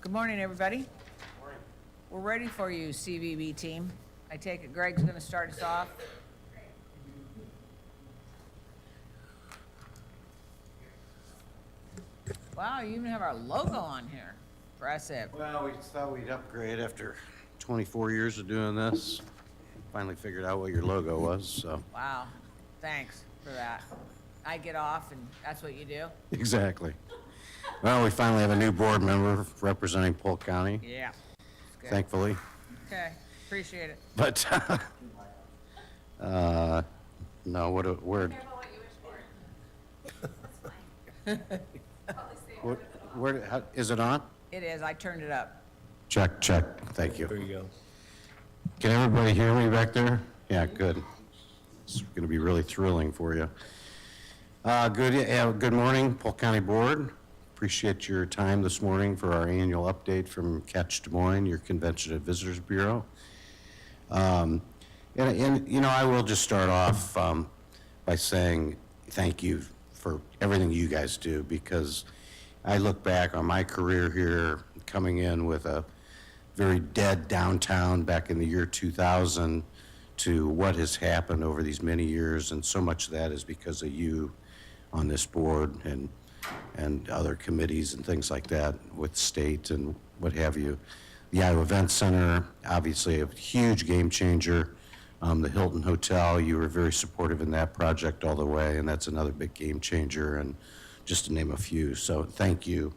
Good morning, everybody. Good morning. We're ready for you, CVB team. I take it Greg's going to start us off. Wow, you even have our logo on here. Impressive. Well, we just thought we'd upgrade after 24 years of doing this. Finally figured out what your logo was, so. Wow, thanks for that. I get off and that's what you do? Exactly. Well, we finally have a new board member representing Polk County, Yeah. thankfully. Okay, appreciate it. But, no, what a word. Careful what you wish for. That's fine. Probably stay What, where, how, is it on? It is, I turned it up. Check, check, thank you. There you go. Can everybody hear me back there? Yeah, good. It's gonna be really thrilling for you. Good morning, Polk County Board. Appreciate your time this morning for our annual update from Catch Des Moines, your Convention and Visitors Bureau. And you know, I will just start off by saying thank you for everything you guys do, because I look back on my career here coming in with a very dead downtown back in the year 2000 to what has happened over these many years, and so much of that is because of you on this board and other committees and things like that with state and what have you. The Iowa Event Center, obviously a huge game changer. The Hilton Hotel, you were very supportive in that project all the way, and that's another big game changer, and just to name a few. So thank you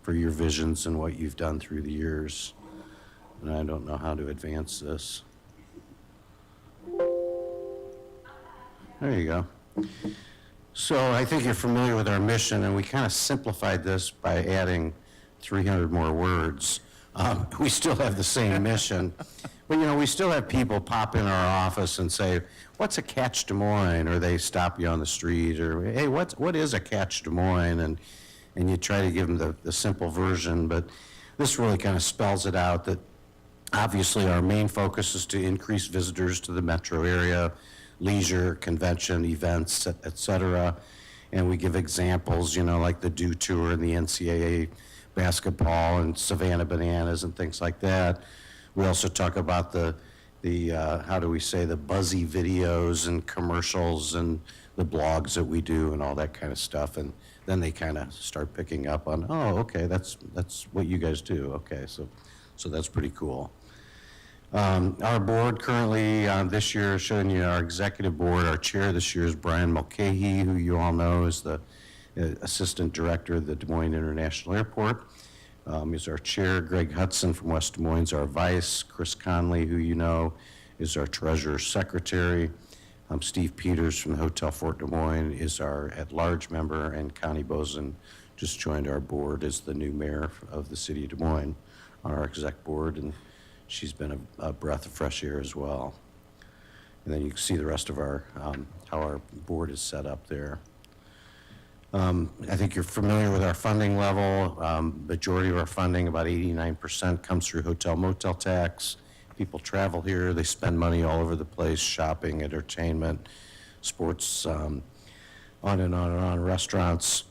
for your visions and what you've done through the years. And I don't know how to advance this. There you go. So I think you're familiar with our mission, and we kind of simplified this by adding 300 more words. We still have the same mission, but you know, we still have people pop in our office and say, what's a Catch Des Moines? Or they stop you on the street, or hey, what is a Catch Des Moines? And you try to give them the simple version, but this really kind of spells it out that obviously our main focus is to increase visitors to the metro area, leisure, convention, events, et cetera. And we give examples, you know, like the Dew Tour and the NCAA basketball and Savannah Bananas and things like that. We also talk about the how do we say, the buzzy videos and commercials and the blogs that we do and all that kind of stuff. And then they kind of start picking up on, oh, okay, that's what you guys do. Okay, so that's pretty cool. Our board currently this year, showing you our executive board, our chair this year is Brian Mulcahy, who you all know is the assistant director of the Des Moines International Airport. Is our chair. Greg Hudson from West Des Moines, our vice. Chris Conley, who you know, is our treasurer secretary. Steve Peters from the Hotel Fort Des Moines is our at-large member, and Connie Bozen just joined our board as the new mayor of the city of Des Moines on our exec board, and she's been a breath of fresh air as well. And then you can see the rest of our, how our board is set up there. I think you're familiar with our funding level. Majority of our funding, about 89%, comes through hotel motel tax. People travel here, they spend money all over the place, shopping, entertainment, sports, on and on and on. Restaurants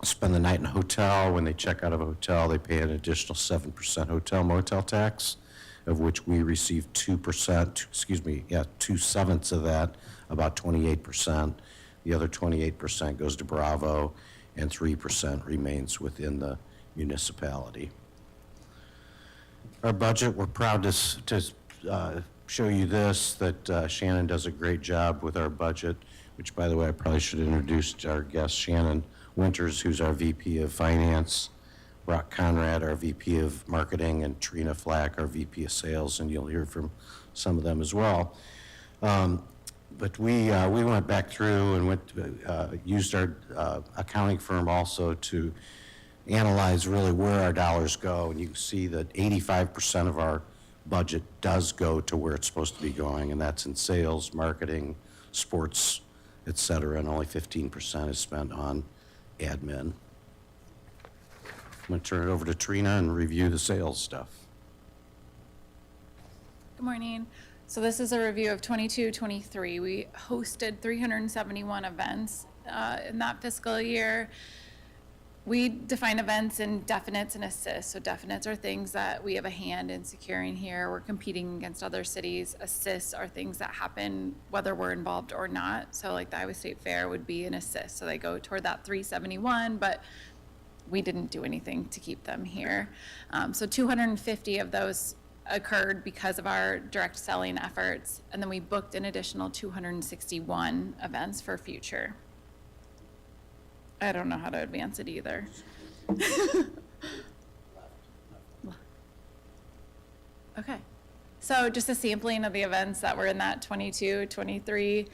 spend the night in a hotel. When they check out of a hotel, they pay an additional 7% hotel motel tax, of which we receive 2%, 2/7 of that, about 28%. The other 28% goes to Bravo, and 3% remains within the municipality. Our budget, we're proud to show you this, that Shannon does a great job with our budget, which, by the way, I probably should introduce our guest, Shannon Winters, who's our VP of Finance, Brock Conrad, our VP of Marketing, and Trina Flack, our VP of Sales, and you'll hear from some of them as well. But we went back through and used our accounting firm also to analyze really where our dollars go, and you can see that 85% of our budget does go to where it's supposed to be going, and that's in sales, marketing, sports, et cetera, and only 15% is spent on admin. I'm going to turn it over to Trina and review the sales stuff. Good morning. So this is a review of 22-23. We hosted 371 events in that fiscal year. We define events in definites and assists. So definites are things that we have a hand in securing here. We're competing against other cities. Assists are things that happen whether we're involved or not. So like the Iowa State Fair would be an assist. So they go toward that 371, but we didn't do anything to keep them here. So 250 of those occurred because of our direct selling efforts. And then we booked an additional 261 events for future. I don't know how to advance it either. Okay. So just a sampling of the events that were in that 22, 23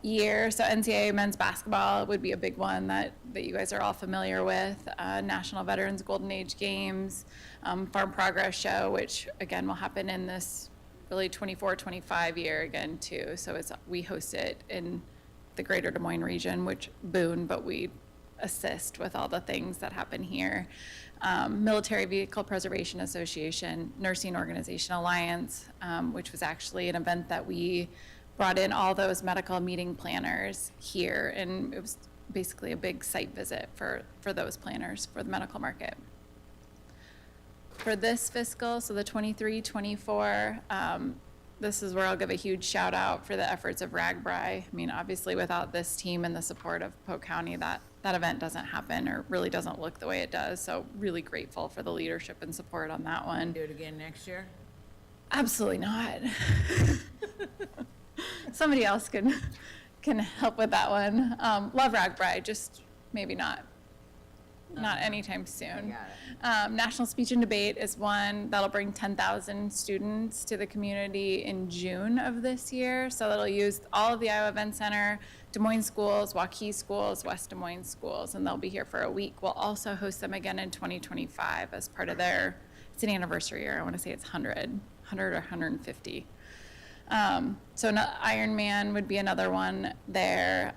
year. So NCAA men's basketball would be a big one that you guys are all familiar with. National Veterans Golden Age Games, Farm Progress Show, which again will happen in this really 24, 25 year again too. So we host it in the greater Des Moines region, which Boone, but we assist with all the things that happen here. Military Vehicle Preservation Association, Nursing Organization Alliance, which was actually an event that we brought in all those medical meeting planners here, and it was basically a big site visit for those planners for the medical market. For this fiscal, so the 23-24, this is where I'll give a huge shout out for the efforts of RAGBRAI. I mean, obviously without this team and the support of Polk County, that event doesn't happen or really doesn't look the way it does. So really grateful for the leadership and support on that one. Do it again next year? Absolutely not. Somebody else can help with that one. Love RAGBRAI, just maybe not anytime soon. Got National Speech and Debate is one that'll bring 10,000 students to the community in June of this year. So that'll use all of the Iowa Event Center, Des Moines schools, Waukee schools, West Des Moines schools, and they'll be here for a week. We'll also host them again in 2025 as part of it's an anniversary year. I want to say it's 100 or 150. So Ironman would be another one there.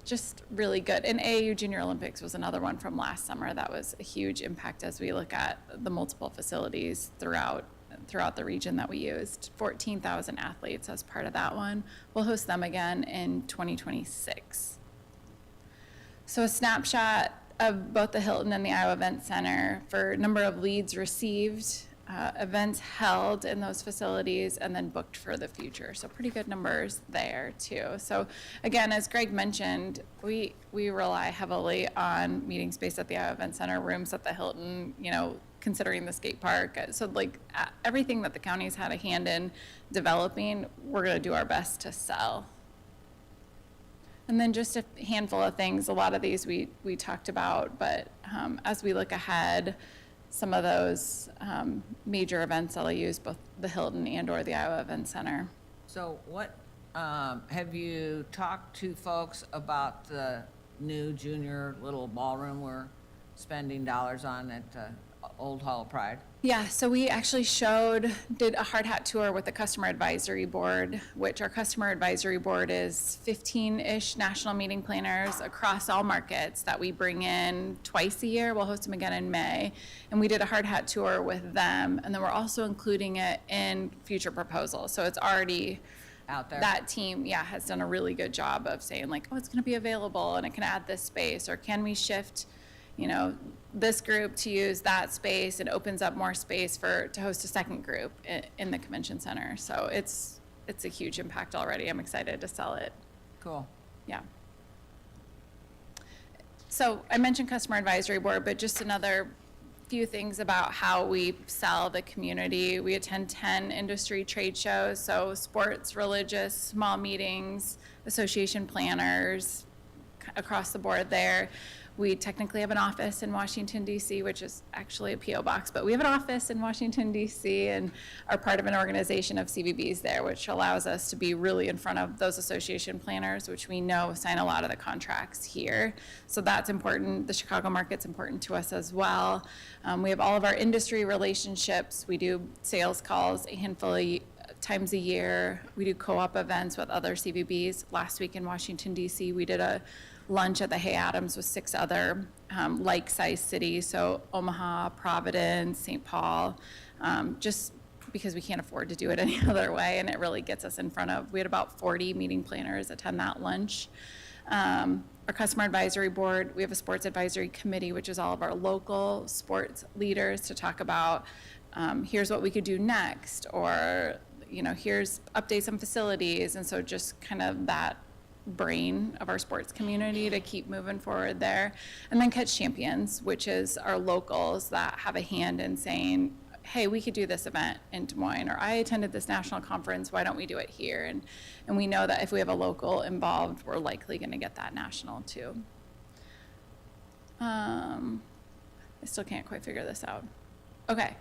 Just really good. And AAU Junior Olympics was another one from last summer. That was a huge impact as we look at the multiple facilities throughout the region that we used. 14,000 athletes as part of that one. We'll host them again in 2026. So a snapshot of both the Hilton and the Iowa Event Center for number of leads received, events held in those facilities, and then booked for the future. So pretty good numbers there too. So again, as Greg mentioned, we rely heavily on meeting space at the Iowa Event Center, rooms at the Hilton, considering the skate park. So like everything that the county's had a hand in developing, we're gonna do our best to sell. And then just a handful of things, a lot of these we talked about, but as we look ahead, some of those major events that'll use both the Hilton and or the Iowa Event Center. So what, have you talked to folks about the new junior little ballroom we're spending dollars on at Old Hall of Pride? Yeah, so we actually did a hard hat tour with the customer advisory board, which our customer advisory board is 15-ish national meeting planners across all markets that we bring in twice a year. We'll host them again in May. And we did a hard hat tour with them. And then we're also including it in future proposals. So it's already Out there? That team, has done a really good job of saying like, oh, it's gonna be available and it can add this space, or can we shift this group to use that space, and opens up more space to host a second group in the convention center. So it's a huge impact already. I'm excited to sell it. Cool. Yeah. So I mentioned customer advisory board, but just another few things about how we sell the community. We attend 10 industry trade shows, so sports, religious, small meetings, association planners, across the board there. We technically have an office in Washington, D.C., which is actually a P.O. box, but we have an office in Washington, D.C., and are part of an organization of CVBs there, which allows us to be really in front of those association planners, which we know sign a lot of the contracts here. So that's important. The Chicago market's important to us as well. We have all of our industry relationships. We do sales calls a handful of times a year. We do co-op events with other CVBs. Last week in Washington, D.C., we did a lunch at the Hay Adams with 6 other like-sized cities, so Omaha, Providence, St. Paul, just because we can't afford to do it any other way, and it really gets us in front of, we had about 40 meeting planners attend that lunch. our customer advisory board. We have a sports advisory committee, which is all of our local sports leaders to talk about, here's what we could do next, or, here's updates on facilities. And so just kind of that brain of our sports community to keep moving forward there. And then Catch Champions, which is our locals that have a hand in saying, hey, we could do this event in Des Moines, or I attended this national conference, why don't we do it here? And we know that if we have a local involved, we're likely gonna get that national too. I still can't quite figure this out. Okay,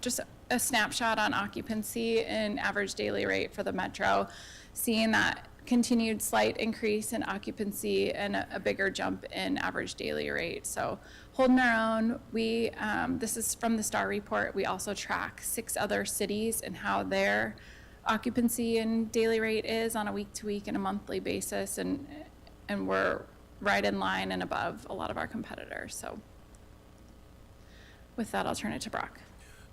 just a snapshot on occupancy and average daily rate for the metro, seeing that continued slight increase in occupancy and a bigger jump in average daily rate. So holding our own. We, this is from the STAR report. We also track 6 other cities and how their occupancy and daily rate is on a week-to-week and a monthly basis. And we're right in line and above a lot of our competitors. So with that, I'll turn it to Brock.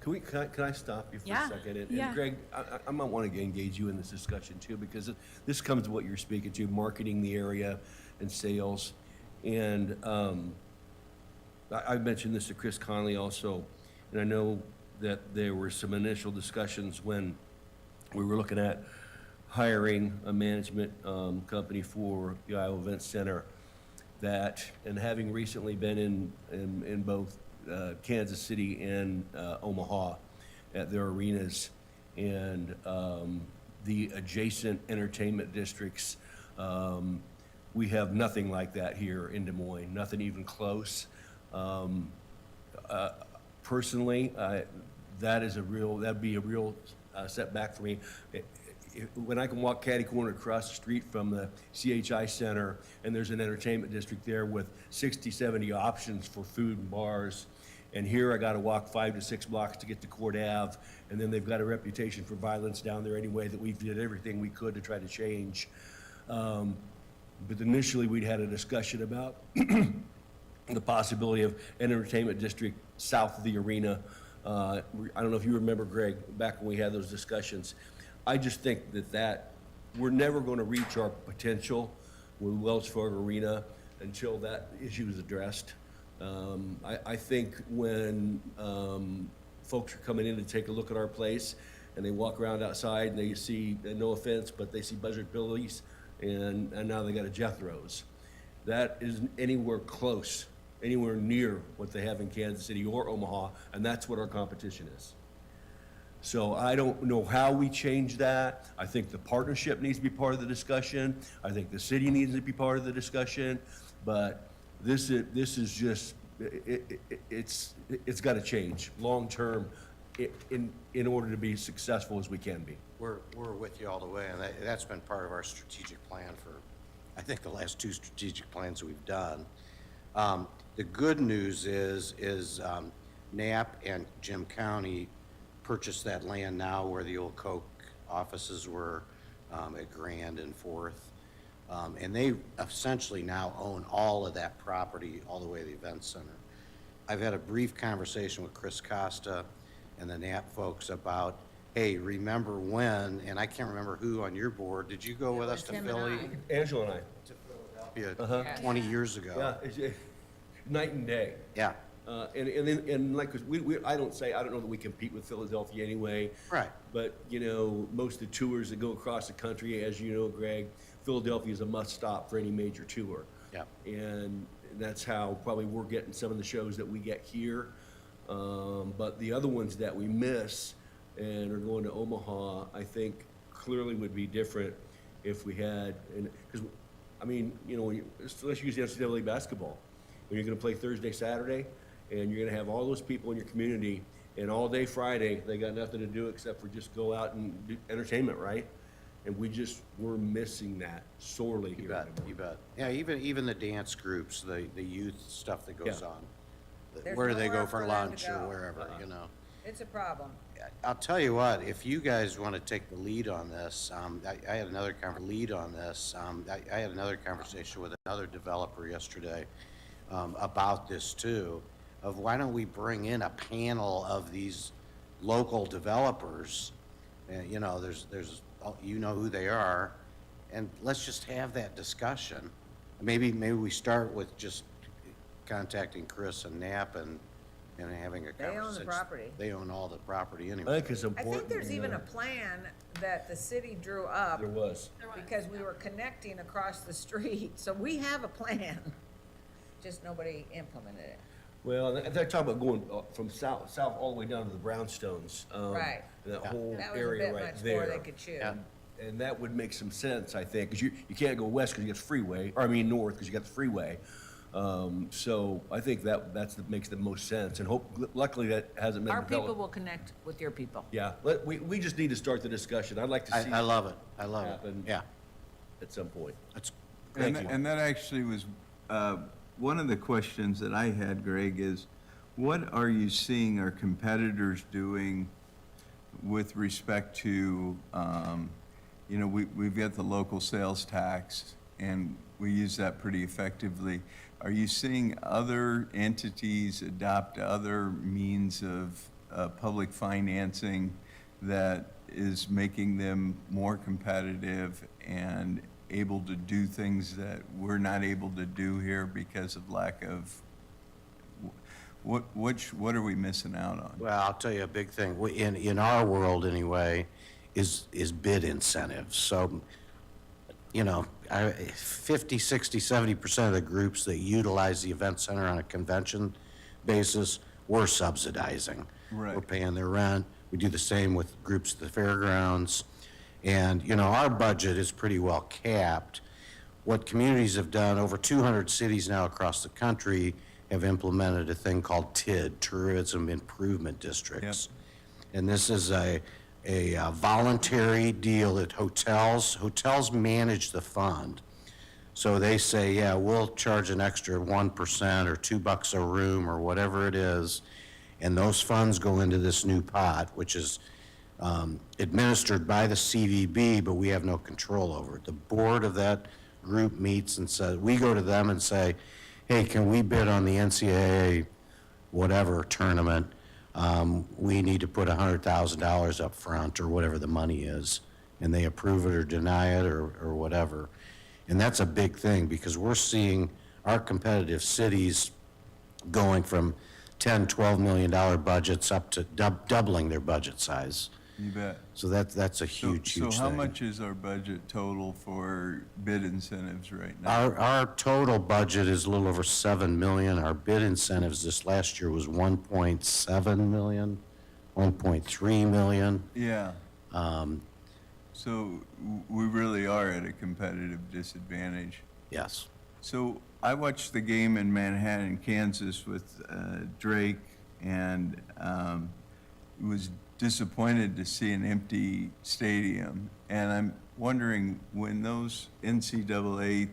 Can I stop you for Yeah, a second? And yeah. Greg, I might want to engage you in this discussion too, because this comes to what you're speaking to, marketing the area and sales. And I mentioned this to Chris Conley also, and I know that there were some initial discussions when we were looking at hiring a management company for the Iowa Event Center, that, and having recently been in both Kansas City and Omaha at their arenas, and the adjacent entertainment districts, we have nothing like that here in Des Moines, nothing even close. Personally, that'd be a real setback for me. When I can walk catty corner across the street from the CHI Center, and there's an entertainment district there with 60, 70 options for food and bars, and here I gotta walk 5 to 6 blocks to get to Court Ave, and then they've got a reputation for violence down there anyway that we did everything we could to try to change. But initially, we'd had a discussion about the possibility of an entertainment district south of the arena. I don't know if you remember, Greg, back when we had those discussions. I just think that we're never going to reach our potential with Wells Fargo Arena until that issue is addressed. I think when folks are coming in to take a look at our place and they walk around outside and they see, and no offense, but they see Buzzard Billy's and now they got a Jethro's. That isn't anywhere close, anywhere near what they have in Kansas City or Omaha, and that's what our competition is. So I don't know how we change that. I think the partnership needs to be part of the discussion. I think the city needs to be part of the discussion, but this is just, it's got to change long-term in order to be successful as we can be. We're with you all the way, and that's been part of our strategic plan for, I think, the last 2 strategic plans we've done. The good news is Knapp and Jim County purchased that land now where the old Coke offices were at Grand and Fourth. And they essentially now own all of that property all the way to the event center. I've had a brief conversation with Chris Costa and the Knapp folks about, hey, remember when, and I can't remember who on your board, did you go with us to him and Philly? Angela and I. To Philadelphia 20 years ago. Yeah, it's night and day. Yeah. And like, 'cause I don't know that we compete with Philadelphia anyway. Right. But, most of the tours that go across the country, as you know, Greg, Philadelphia is a must stop for any major tour. Yeah. And that's how probably we're getting some of the shows that we get here. But the other ones that we miss and are going to Omaha, I think clearly would be different if we had, because, let's use NCAA basketball. When you're going to play Thursday, Saturday, and you're going to have all those people in your community, and all day Friday, they got nothing to do except for just go out and do entertainment, right? And we're missing that sorely here. You bet. Yeah, even the dance groups, the youth stuff that goes Yeah. on. There's Where do they nowhere go for for them to lunch or go. wherever, It's a problem. I'll tell you what, if you guys want to take the lead on this, I had another I had another conversation with another developer yesterday about this too, of why don't we bring in a panel of these local developers, there's who they are, and let's just have that discussion maybe we start with just contacting Chris and Knapp and having a They own the conversation. property. They own all the property I anyway. think it's I important. think there's even a plan that the city drew up There was. because we were connecting across the street, so we have a plan. Just nobody implemented it. Well, they're talking about going from south all the way down to the brownstones. Right. That whole That was a area bit right much more there. they could chew. Yeah. And that would make some sense, I think, because you can't go west because you got the freeway, or I mean north because you got the freeway. So I think that makes the most sense, and luckily that hasn't been Our developed. people will connect with your people. Yeah, we just need to start the discussion. I'd like to see I it love it, I love it, happen yeah. at some point. That's, Thank you. And that actually was, one of the questions that I had, Greg, is what are you seeing our competitors doing with respect to, we've got the local sales tax, and we use that pretty effectively. Are you seeing other entities adopt other means of public financing that is making them more competitive and able to do things that we're not able to do here because of lack of, what are we missing out on? well, I'll tell you a big thing, in our world anyway, is bid incentives. So, 50, 60, 70% of the groups that utilize the event center on a convention basis, we're subsidizing. Right. We're paying their rent. We do the same with groups at the fairgrounds. And, our budget is pretty well capped. What communities have done, over 200 cities now across the country have implemented a thing called TID, Tourism Improvement Districts. And this is a voluntary deal that hotels manage the fund. So they say, yeah, we'll charge an extra 1% or $2 a room or whatever it is. And those funds go into this new pot, which is administered by the CVB, but we have no control over it. The board of that group meets and says, we go to them and say, hey, can we bid on the NCAA whatever tournament? We need to put $100,000 up front or whatever the money is, and they approve it or deny it or whatever. And that's a big thing because we're seeing our competitive cities going from $10, $12 million budgets up to doubling their budget size. You bet. So that's a huge thing. So how much is our budget total for bid incentives right now? Our total budget is a little over 7 million. Our bid incentives this last year was 1.7 million, 1.3 million. Yeah. So we really are at a competitive disadvantage. Yes. So I watched the game in Manhattan, Kansas with Drake, and was disappointed to see an empty stadium. And I'm wondering, when those NCAA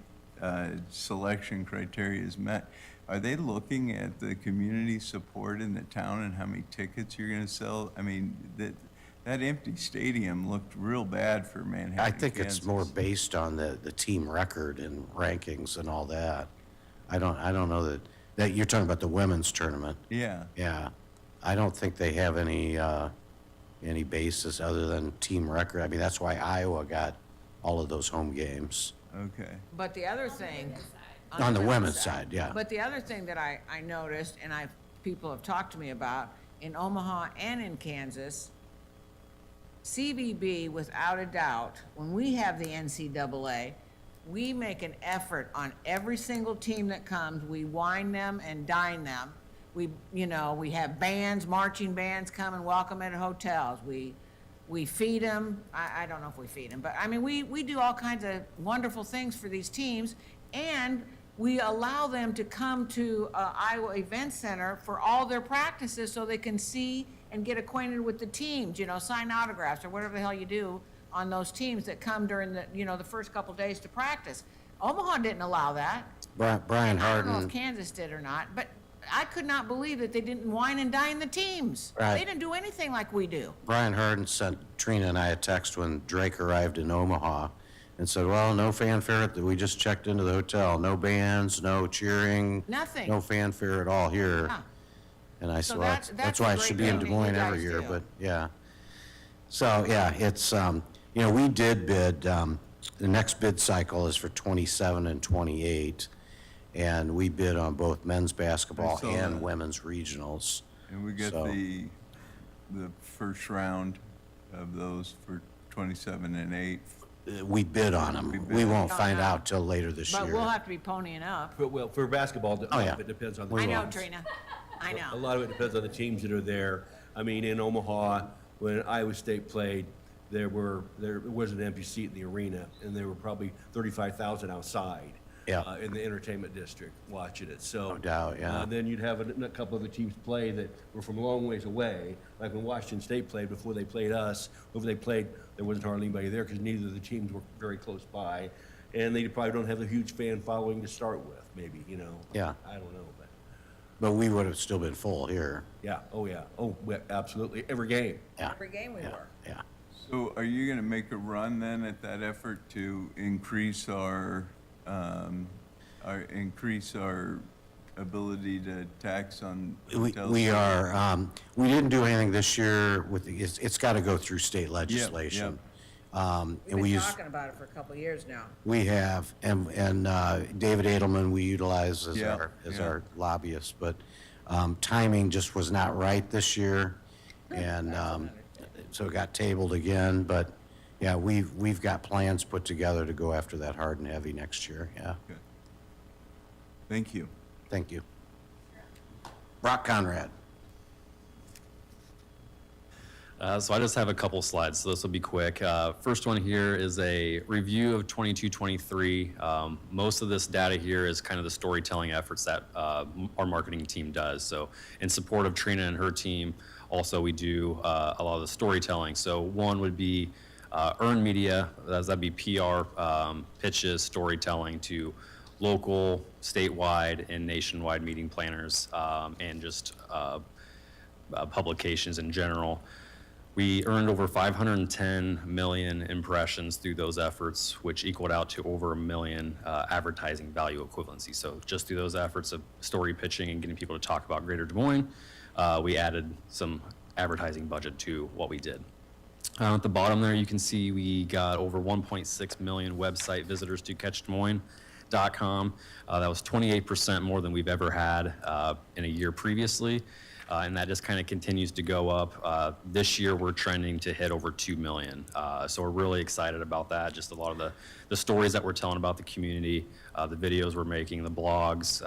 selection criteria is met, are they looking at the community support in the town and how many tickets you're going to sell? I mean, that empty stadium looked real bad for Manhattan, I think it's Kansas. more based on the team record and rankings and all that. I don't know that you're talking about the women's tournament. Yeah. Yeah. I don't think they have any basis other than team record. I mean, that's why Iowa got all of those home games. Okay. But the other thing. On the women's side, yeah. But the other thing that I noticed, and people have talked to me about, in Omaha and in Kansas, CVB, without a doubt, when we have the NCAA, we make an effort on every single team that comes. We wine them and dine them. We have bands, marching bands come and welcome at hotels. We feed them. I don't know if we feed them, but I mean, we do all kinds of wonderful things for these teams, and we allow them to come to Iowa Event Center for all their practices so they can see and get acquainted with the teams, sign autographs or whatever the hell you do on those teams that come during the first couple days to practice. Omaha didn't allow that. Brian I don't know Harden, if Kansas did or not, but I could not believe that they didn't wine and dine the teams. Right. They didn't do anything like we do. Brian Harden sent Trina and I a text when Drake arrived in Omaha and said, well, no fanfare, we just checked into the hotel, no bands, no cheering. Nothing. No fanfare at all here. Yeah. And I So said, well, that's that's a why it great should be in thing Des that you Moines every guys year, do. but, yeah. So, yeah, it's, we did bid, The next bid cycle is for 27 and 28, and we bid on both men's basketball saw and that. women's regionals. And we get So- the first round of those for 27 and 8. We bid on We them. bid. We won't Oh, find no. out till later this But year. we'll have to be ponying up. But, well, for basketball, Oh, yeah. it depends on the We I teams. know, will. Trina. I A know. lot of it depends on the teams that are there. I mean, in Omaha, when Iowa State played, there was an empty seat in the arena, and there were probably 35,000 outside. Yeah. In the entertainment district watching it, so. No doubt, yeah. Then you'd have a couple of the teams play that were from a long ways away, like when Washington State played, before they played us, whoever they played, there wasn't hardly anybody there, because neither of the teams were very close by, and they probably don't have a huge fan following to start with, maybe, you know? Yeah. I don't know, but, But we would have still been full here. yeah, absolutely, every game. Yeah. Every game we Yeah, were. yeah. So are you going to make a run then at that effort to increase our ability to tax on hotels? We are, we didn't do anything this year with, it's got to go through state legislation. And We've we been use, talking about it for a couple of years now. we have, and David Edelman, we utilize as Yeah, as yeah. our lobbyist, but timing just was not right this year. And so it got tabled again, but yeah, we've got plans put together to go after that hard and heavy next year, yeah. Good. Thank you. Thank you. Brock Conrad. So I just have a couple slides, so this will be quick. First one here is a review of 22-23. Most of this data here is kind of the storytelling efforts that our marketing team does. So in support of Trina and her team, also we do a lot of the storytelling. So one would be earned media, that'd be PR, pitches, storytelling to local, statewide, and nationwide meeting planners, and just publications in general. We earned over 510 million impressions through those efforts, which equaled out to over 1 million advertising value equivalency. So just through those efforts of story pitching and getting people to talk about Greater Des Moines, we added some advertising budget to what we did. At the bottom there, you can see we got over 1.6 million website visitors to catchdesmoines.com. That was 28% more than we've ever had in a year previously. And that just kind of continues to go up. This year, we're trending to hit over 2 million. So we're really excited about that. Just a lot of the stories that we're telling about the community, the videos we're making, the blogs,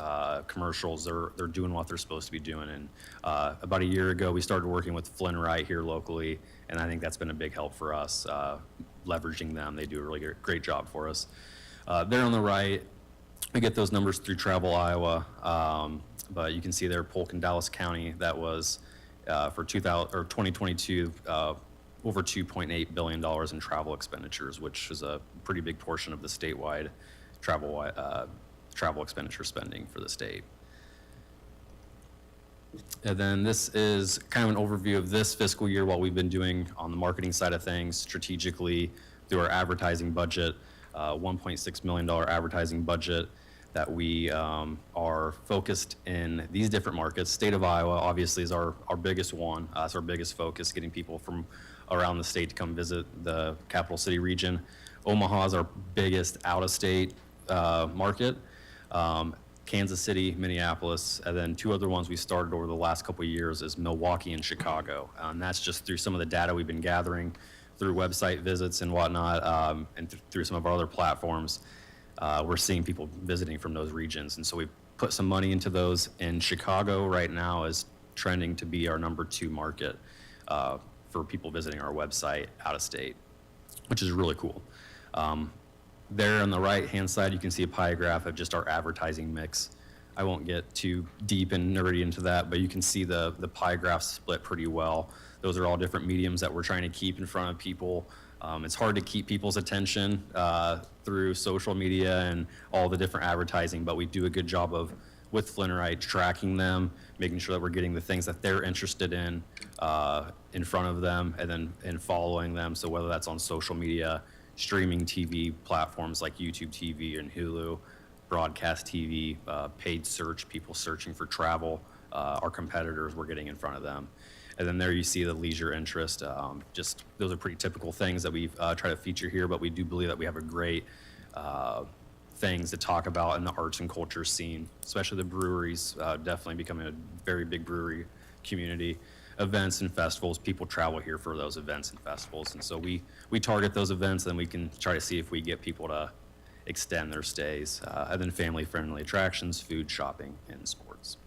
commercials, they're doing what they're supposed to be doing. And about a year ago, we started working with Flynn Wright here locally, and I think that's been a big help for us, leveraging them. They do a really great job for us. There on the right, we get those numbers through Travel Iowa. But you can see there, Polk and Dallas County, that was for 2022, over $2.8 billion in travel expenditures, which is a pretty big portion of the statewide travel expenditure spending for the state. And then this is kind of an overview of this fiscal year, what we've been doing on the marketing side of things strategically through our advertising budget, $1.6 million advertising budget that we are focused in these different markets. State of Iowa obviously is our biggest one. It's our biggest focus, getting people from around the state to come visit the capital city region. Omaha is our biggest out-of-state market. Kansas City, Minneapolis, and then two other ones we started over the last couple of years is Milwaukee and Chicago. And that's just through some of the data we've been gathering through website visits and whatnot, and through some of our other platforms. We're seeing people visiting from those regions. And so we've put some money into those. And Chicago right now is trending to be our #2 market for people visiting our website out of state, which is really cool. There on the right-hand side, you can see a pie graph of just our advertising mix. I won't get too deep and nerdy into that, but you can see the pie graph split pretty well. Those are all different mediums that we're trying to keep in front of people. It's hard to keep people's attention through social media and all the different advertising, but we do a good job of, with Flynn Wright, tracking them, making sure that we're getting the things that they're interested in front of them, and following them. So whether that's on social media, streaming TV platforms like YouTube TV and Hulu, broadcast TV, paid search, people searching for travel, our competitors, we're getting in front of them. And then there you see the leisure interest. Just those are pretty typical things that we've tried to feature here, but we do believe that we have a great things to talk about in the arts and culture scene, especially the breweries, definitely becoming a very big brewery community. Events and festivals, people travel here for those events and festivals. And so we target those events, and we can try to see if we get people to extend their stays. And then family-friendly attractions, food, shopping, and sports.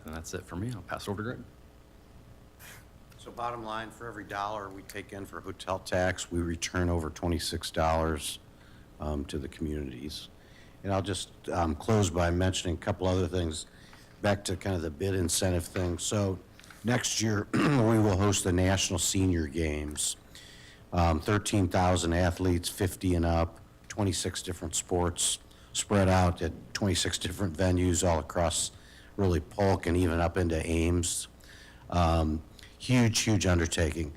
And that's it for me. I'll pass it over to Greg. So bottom line, for every dollar we take in for hotel tax, we return over $26 to the communities. And I'll just close by mentioning a couple other things, back to kind of the bid incentive thing. So next year, we will host the National Senior Games. 13,000 athletes, 50 and up, 26 different sports, spread out at 26 different venues all across really Polk and even up into Ames. Huge undertaking.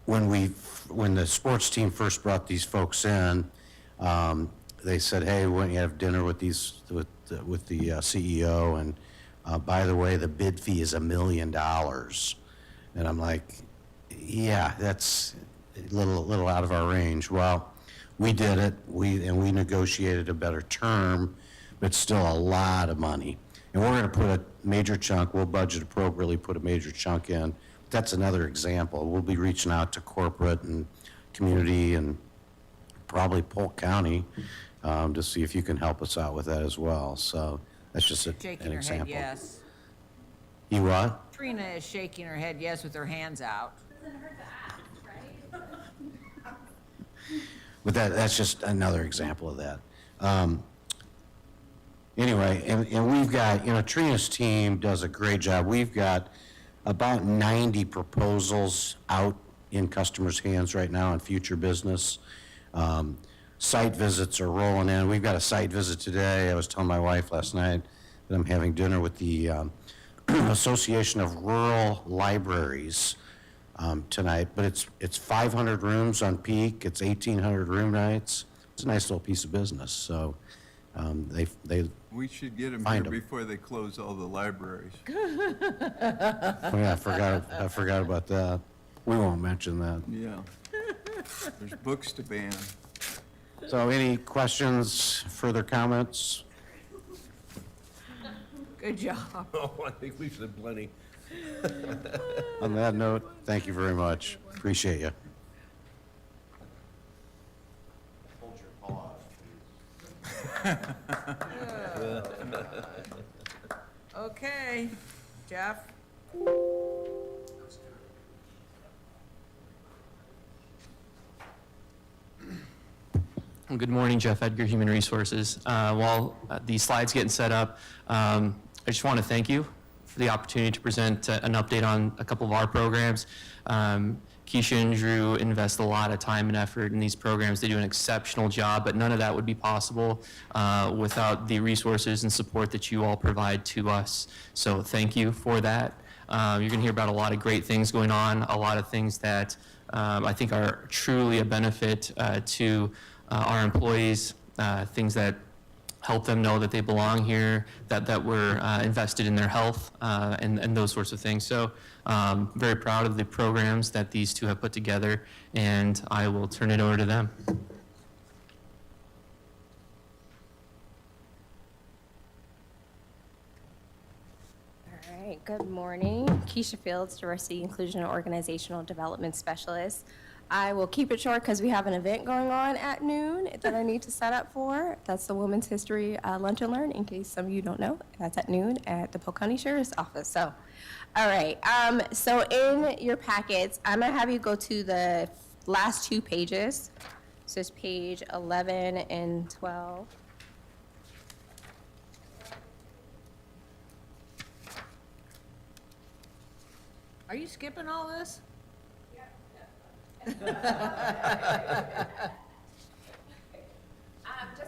When the sports team first brought these folks in, they said, "Hey, why don't you have dinner with the CEO? And by the way, the bid fee is $1 million." And I'm like, "Yeah, that's a little out of our range." Well, we did it. We negotiated a better term, but still a lot of money. And we're going to put a major chunk, we'll budget appropriately, put a major chunk in. That's another example. We'll be reaching out to corporate and community and probably Polk County to see if you can help us out with that as well. So that's just an Shaking her head example. yes. You what? Trina is shaking her head yes with her hands out. Doesn't hurt to ask, right? But that's just another example of that. Anyway, and we've got, Trina's team does a great job. We've got about 90 proposals out in customers' hands right now in future business. Site visits are rolling in. We've got a site visit today. I was telling my wife last night that I'm having dinner with the Association of Rural Libraries tonight, but it's 500 rooms on peak. It's 1,800 room nights. It's a nice little piece of business. So We should get them Find here 'em. before they close all the libraries. oh yeah, I forgot about that. We won't mention that. Yeah. There's books to ban. So any questions, further comments? Good job. Oh, I think we've said plenty. On that note, thank you very much. Appreciate you. Hold your pause, Okay, Jeff? Good morning, Jeff Edgar, Human Resources. While these slides getting set up, I just want to thank you for the opportunity to present an update on a couple of our programs. Keshia and Drew invest a lot of time and effort in these programs. They do an exceptional job, but none of that would be possible without the resources and support that you all provide to us. So thank you for that. You're going to hear about a lot of great things going on, a lot of things that I think are truly a benefit to our employees, things that help them know that they belong here, that we're invested in their health, and those sorts of things. So very proud of the programs that these two have put together, and I will turn it over to them. All right, good morning. Keshia Fields, Diversity, Inclusion, and Organizational Development Specialist. I will keep it short because we have an event going on at noon that I need to set up for. That's the Women's History Lunch and Learn, in case some of you don't know. That's at noon at the Polk County Sheriff's Office. So, all right. So in your packets, I'm going to have you go to the last 2 pages. So it's page 11 and 12. Are you skipping all this? Just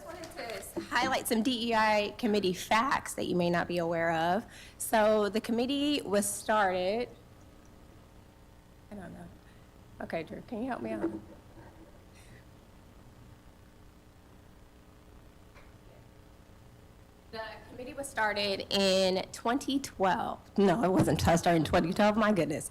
wanted to highlight some DEI committee facts that you may not be aware of. So the committee was started, I don't know. Okay, Drew, can you help me out? The committee was started in 2012. No, it wasn't started in 2012, my goodness.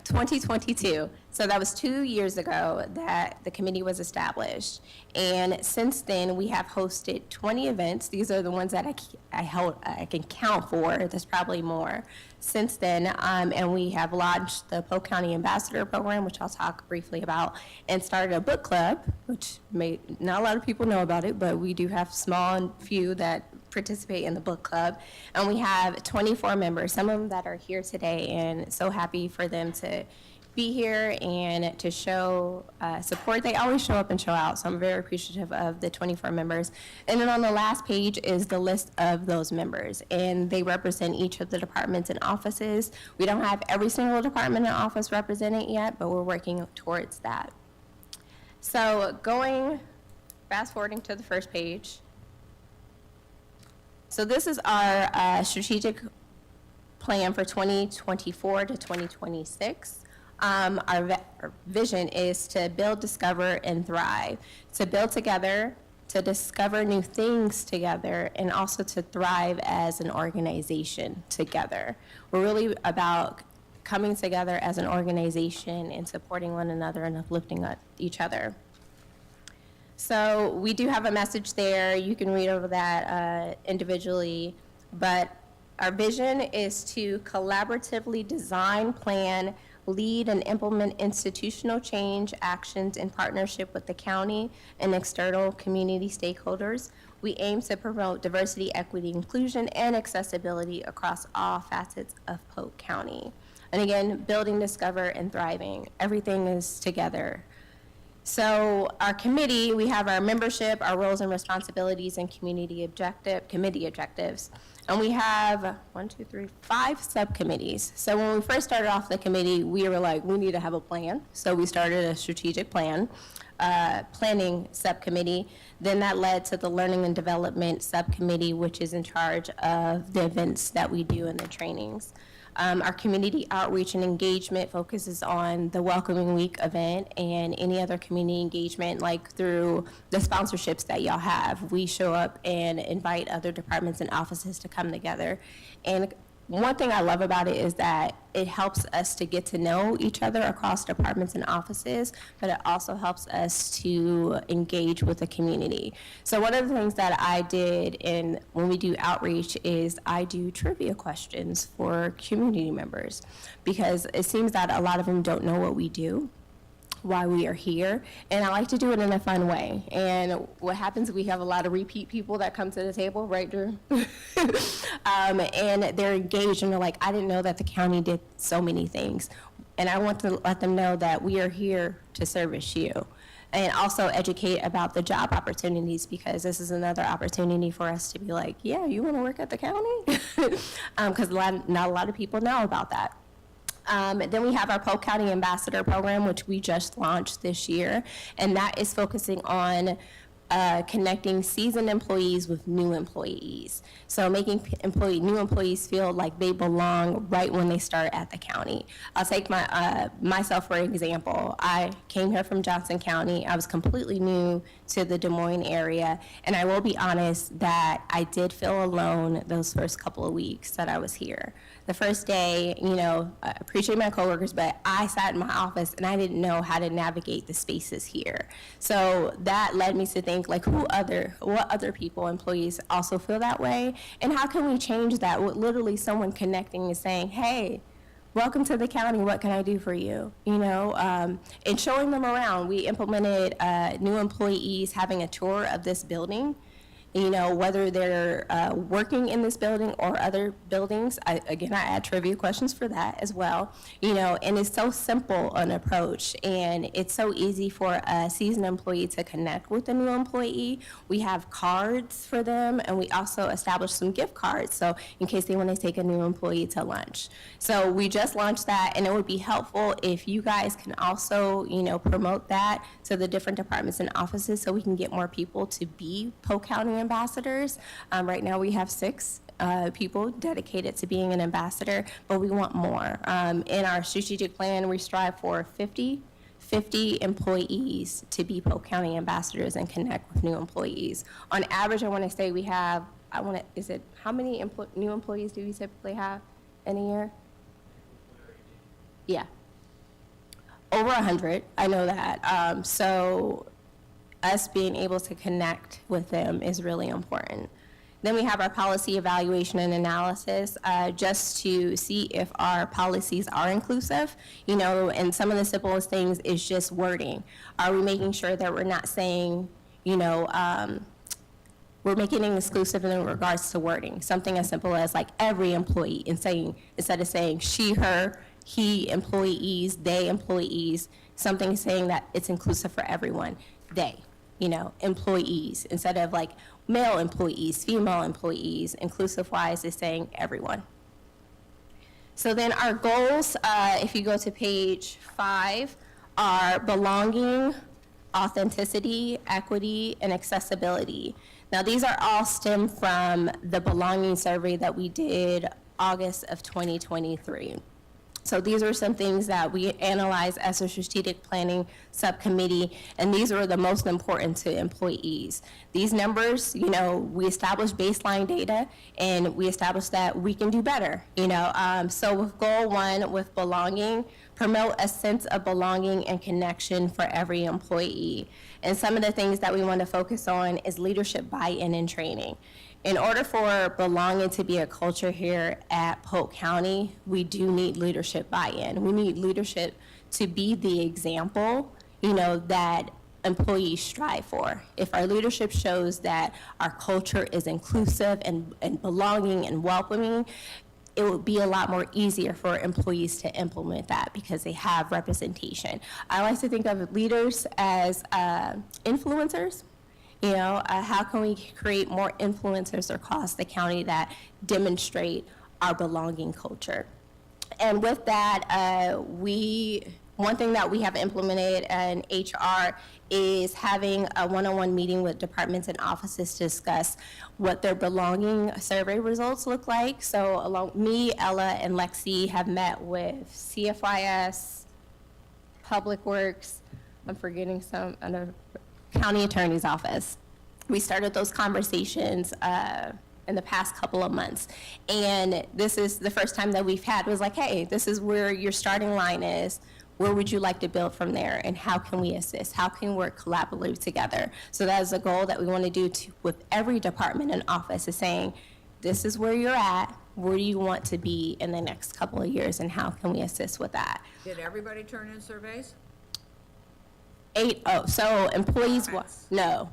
2022. So that was 2 years ago that the committee was established. And since then, we have hosted 20 events. These are the ones that I can count for. There's probably more since then. And we have launched the Polk County Ambassador Program, which I'll talk briefly about, and started a book club, which not a lot of people know about it, but we do have small and few that participate in the book club. And we have 24 members, some of them that are here today, and so happy for them to be here and to show support. They always show up and show out, so I'm very appreciative of the 24 members. And then on the last page is the list of those members, and they represent each of the departments and offices. We don't have every single department and office represented yet, but we're working towards that. So fast forwarding to the first page. So this is our strategic plan for 2024 to 2026. Our vision is to build, discover, and thrive. To build together, to discover new things together, and also to thrive as an organization together. We're really about coming together as an organization and supporting one another and uplifting each other. So we do have a message there. You can read over that individually, but our vision is to collaboratively design, plan, lead, and implement institutional change actions in partnership with the county and external community stakeholders. We aim to promote diversity, equity, inclusion, and accessibility across all facets of Polk County. And again, building, discover, and thriving. Everything is together. So our committee, we have our membership, our roles and responsibilities, and committee objectives. And we have 5 subcommittees. So when we first started off the committee, we were like, we need to have a plan. So we started a strategic planning subcommittee. Then that led to the learning and development subcommittee, which is in charge of the events that we do and the trainings. Our community outreach and engagement focuses on the Welcoming Week event and any other community engagement, like through the sponsorships that y'all have. We show up and invite other departments and offices to come together. And one thing I love about it is that it helps us to get to know each other across departments and offices, but it also helps us to engage with the community. So one of the things that I did when we do outreach is I do trivia questions for community members, because it seems that a lot of them don't know what we do, why we are here, and I like to do it in a fun way. And what happens, we have a lot of repeat people that come to the table, right, Drew? And they're engaged and they're like, I didn't know that the county did so many things. And I want to let them know that we are here to service you. And also educate about the job opportunities, because this is another opportunity for us to be like, yeah, you want to work at the county? Because not a lot of people know about that. Then we have our Polk County Ambassador Program, which we just launched this year, and that is focusing on connecting seasoned employees with new employees. So making new employees feel like they belong right when they start at the county. I'll take myself for example. I came here from Johnson County. I was completely new to the Des Moines area, and I will be honest that I did feel alone those first couple of weeks that I was here. The first day, I appreciate my coworkers, but I sat in my office and I didn't know how to navigate the spaces here. So that led me to think, like, what other people, employees, also feel that way, and how can we change that with literally someone connecting and saying, hey, welcome to the county, what can I do for you? And showing them around. We implemented new employees having a tour of this building. Whether they're working in this building or other buildings. I add trivia questions for that as well. And it's so simple an approach, and it's so easy for a seasoned employee to connect with a new employee. We have cards for them, and we also established some gift cards, so in case they want to take a new employee to lunch. So we just launched that, and it would be helpful if you guys can also, promote that to the different departments and offices, so we can get more people to be Polk County ambassadors. Right now we have 6 people dedicated to being an ambassador, but we want more. In our strategic plan, we strive for 50 employees to be Polk County ambassadors and connect with new employees. On average, I want to say we have how many new employees do we typically have in a year? Yeah. Over 100, I know that. So us being able to connect with them is really important. Then we have our policy evaluation and analysis, just to see if our policies are inclusive, and some of the simplest things is just wording. Are we making sure that we're not saying, we're making it exclusive in regards to wording, something as simple as like every employee, instead of saying she, her, he employees, they employees, something saying that it's inclusive for everyone, they, employees, instead of like male employees, female employees, inclusive-wise is saying everyone. So then our goals, if you go to page 5, are belonging, authenticity, equity, and accessibility. Now, these are all stem from the belonging survey that we did August of 2023. So these are some things that we analyzed as a strategic planning subcommittee, and these are the most important to employees. These numbers, we established baseline data, and we established that we can do better, So with goal 1, with belonging, promote a sense of belonging and connection for every employee. And some of the things that we want to focus on is leadership buy-in and training. In order for belonging to be a culture here at Polk County, we do need leadership buy-in. We need leadership to be the example, that employees strive for. If our leadership shows that our culture is inclusive and belonging and welcoming, it would be a lot more easier for employees to implement that because they have representation. I like to think of leaders as influencers. How can we create more influencers across the county that demonstrate our belonging culture? And with that, one thing that we have implemented in HR is having a one-on-one meeting with departments and offices to discuss what their belonging survey results look like. So me, Ella, and Lexi have met with CFIS, Public Works, I'm forgetting some, County Attorney's Office. We started those conversations in the past couple of months. And this is the first time that we've had was like, hey, this is where your starting line is. Where would you like to build from there? And how can we assist? How can we work collaboratively together? So that is a goal that we want to do with every department and office, is saying, this is where you're at. Where do you want to be in the next couple of years? And how can we assist with that? Did everybody turn in surveys? So employees, Departments. no.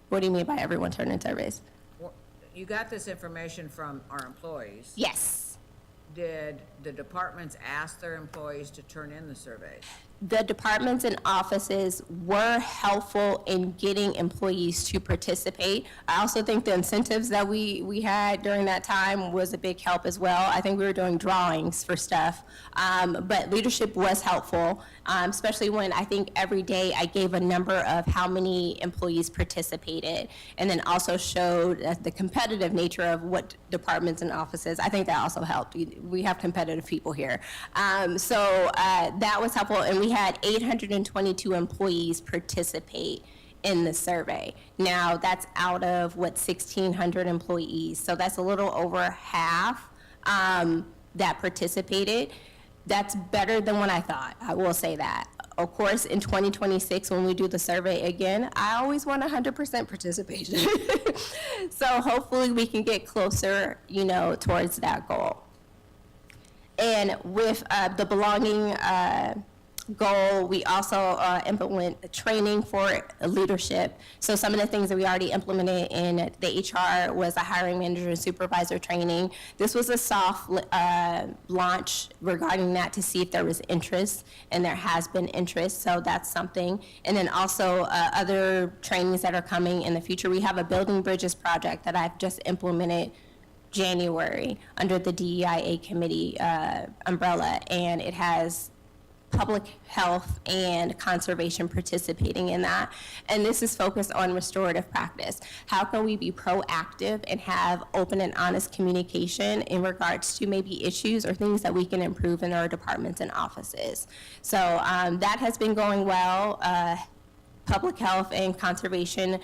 What do you mean by everyone turn in surveys? Well, you got this information from our employees. Yes. Did the departments ask their employees to turn in the surveys? The departments and offices were helpful in getting employees to participate. I also think the incentives that we had during that time was a big help as well. I think we were doing drawings for stuff, but leadership was helpful, especially when I think every day I gave a number of how many employees participated, and then also showed the competitive nature of what departments and offices. I think that also helped. We have competitive people here. So that was helpful, and we had 822 employees participate in the survey. Now, that's out of, 1,600 employees. So that's a little over half that participated. That's better than what I thought, I will say that. Of course, in 2026, when we do the survey again, I always want 100% participation. So hopefully we can get closer, towards that goal. And with the belonging goal, we also implement training for leadership. So some of the things that we already implemented in the HR was a hiring manager and supervisor training. This was a soft launch regarding that to see if there was interest, and there has been interest, so that's something. And then also other trainings that are coming in the future. We have a Building Bridges project that I've just implemented January under the DEIA committee umbrella, and it has public health and conservation participating in that. And this is focused on restorative practice. How can we be proactive and have open and honest communication in regards to maybe issues or things that we can improve in our departments and offices? So that has been going well. Public health and conservation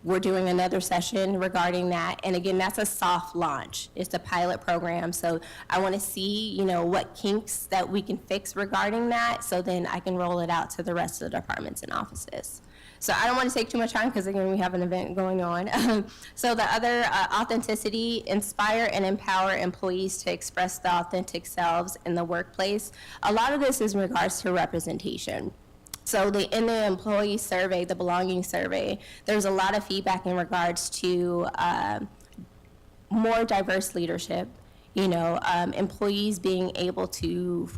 we're doing another session regarding that. And again, that's a soft launch. It's a pilot program. So I want to see, you know, what kinks that we can fix regarding that, so then I can roll it out to the rest of the departments and offices. So I don't want to take too much time because, again, we have an event going on. So the other, authenticity, inspire and empower employees to express the authentic selves in the workplace. A lot of this is in regards to representation. So in the employee survey, the belonging survey, there's a lot of feedback in regards to more diverse leadership, you know, employees being able to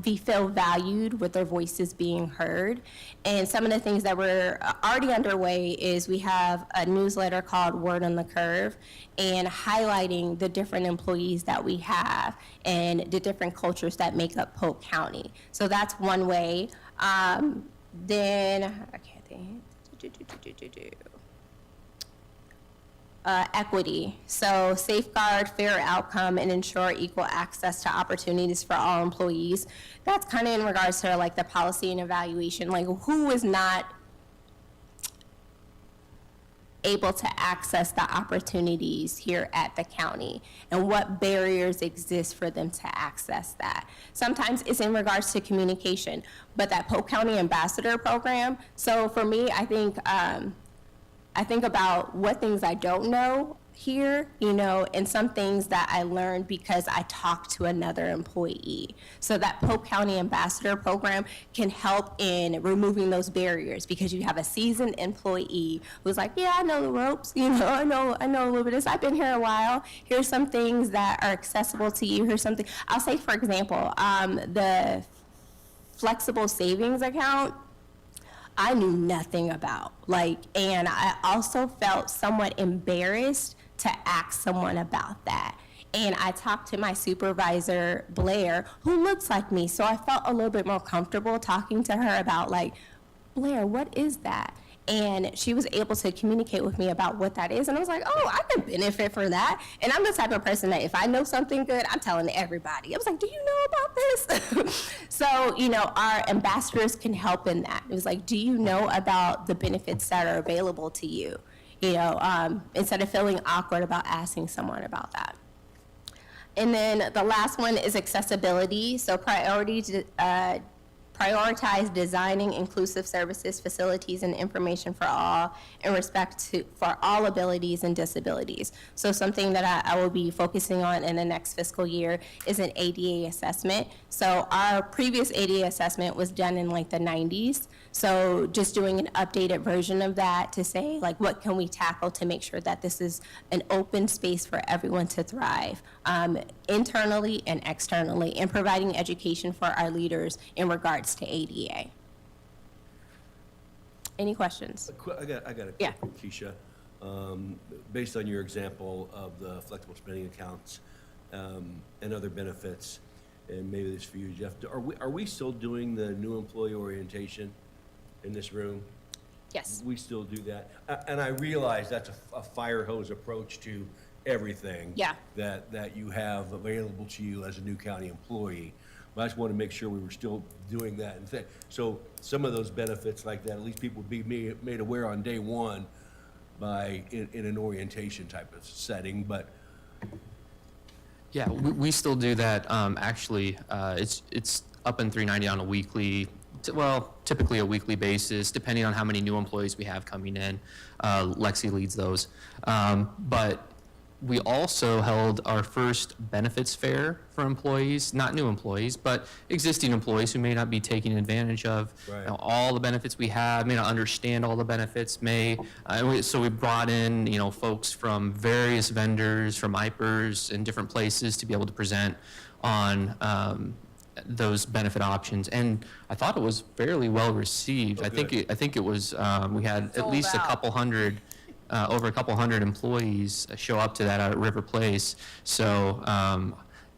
feel valued with their voices being heard. And some of the things that were already underway is we have a newsletter called Word on the Curve, and highlighting the different employees that we have and the different cultures that make up Polk County. So that's one way. Then, I can't think. Equity. So safeguard fair outcome and ensure equal access to opportunities for all employees. That's kind of in regards to like the policy and evaluation, like who is not able to access the opportunities here at the county, and what barriers exist for them to access that. Sometimes it's in regards to communication, but that Polk County Ambassador Program, so for me, I think about what things I don't know here, you know, and some things that I learned because I talked to another employee. So that Polk County Ambassador Program can help in removing those barriers, because you have a seasoned employee who's like, yeah, I know the ropes, you know, I know a little bit of this. I've been here a while. Here's some things that are accessible to you. Here's something. I'll say, for example, the flexible savings account, I knew nothing about, and I also felt somewhat embarrassed to ask someone about that. And I talked to my supervisor, Blair, who looks like me, so I felt a little bit more comfortable talking to her about, Blair, what is that? And she was able to communicate with me about what that is. And I was like, oh, I could benefit from that. And I'm the type of person that if I know something good, I'm telling everybody. I was like, do you know about this? So, you know, our ambassadors can help in that. It was like, do you know about the benefits that are available to you? You know, instead of feeling awkward about asking someone about that. And then the last one is accessibility. So prioritize designing inclusive services, facilities, and information for all in respect for all abilities and disabilities. So something that I will be focusing on in the next fiscal year is an ADA assessment. So our previous ADA assessment was done in the 90s. So just doing an updated version of that to say, what can we tackle to make sure that this is an open space for everyone to thrive, internally and externally, and providing education for our leaders in regards to ADA. Any questions? I got a Yeah. question, Keshia. Based on your example of the flexible spending accounts and other benefits, and maybe this is for you, Jeff, are we still doing the new employee orientation in this room? Yes. We still do that. And I realize that's a fire hose approach to everything. Yeah. That you have available to you as a new county employee. But I just want to make sure we were still doing that. And so some of those benefits like that, at least people would be made aware on day one in an orientation type of setting, but. Yeah, we still do that. Actually, it's up in 390 on a weekly, typically a weekly basis, depending on how many new employees we have coming in. Lexi leads those. But we also held our first benefits fair for employees, not new employees, but existing employees who may not be taking advantage of all the benefits we have, may not understand all the benefits, so we brought in, folks from various vendors, from IPERS and different places to be able to present on those benefit options. And I thought it was fairly well received. Oh, I think it was, we had at least Sold out. over a couple hundred employees show up to that out at River Place. So,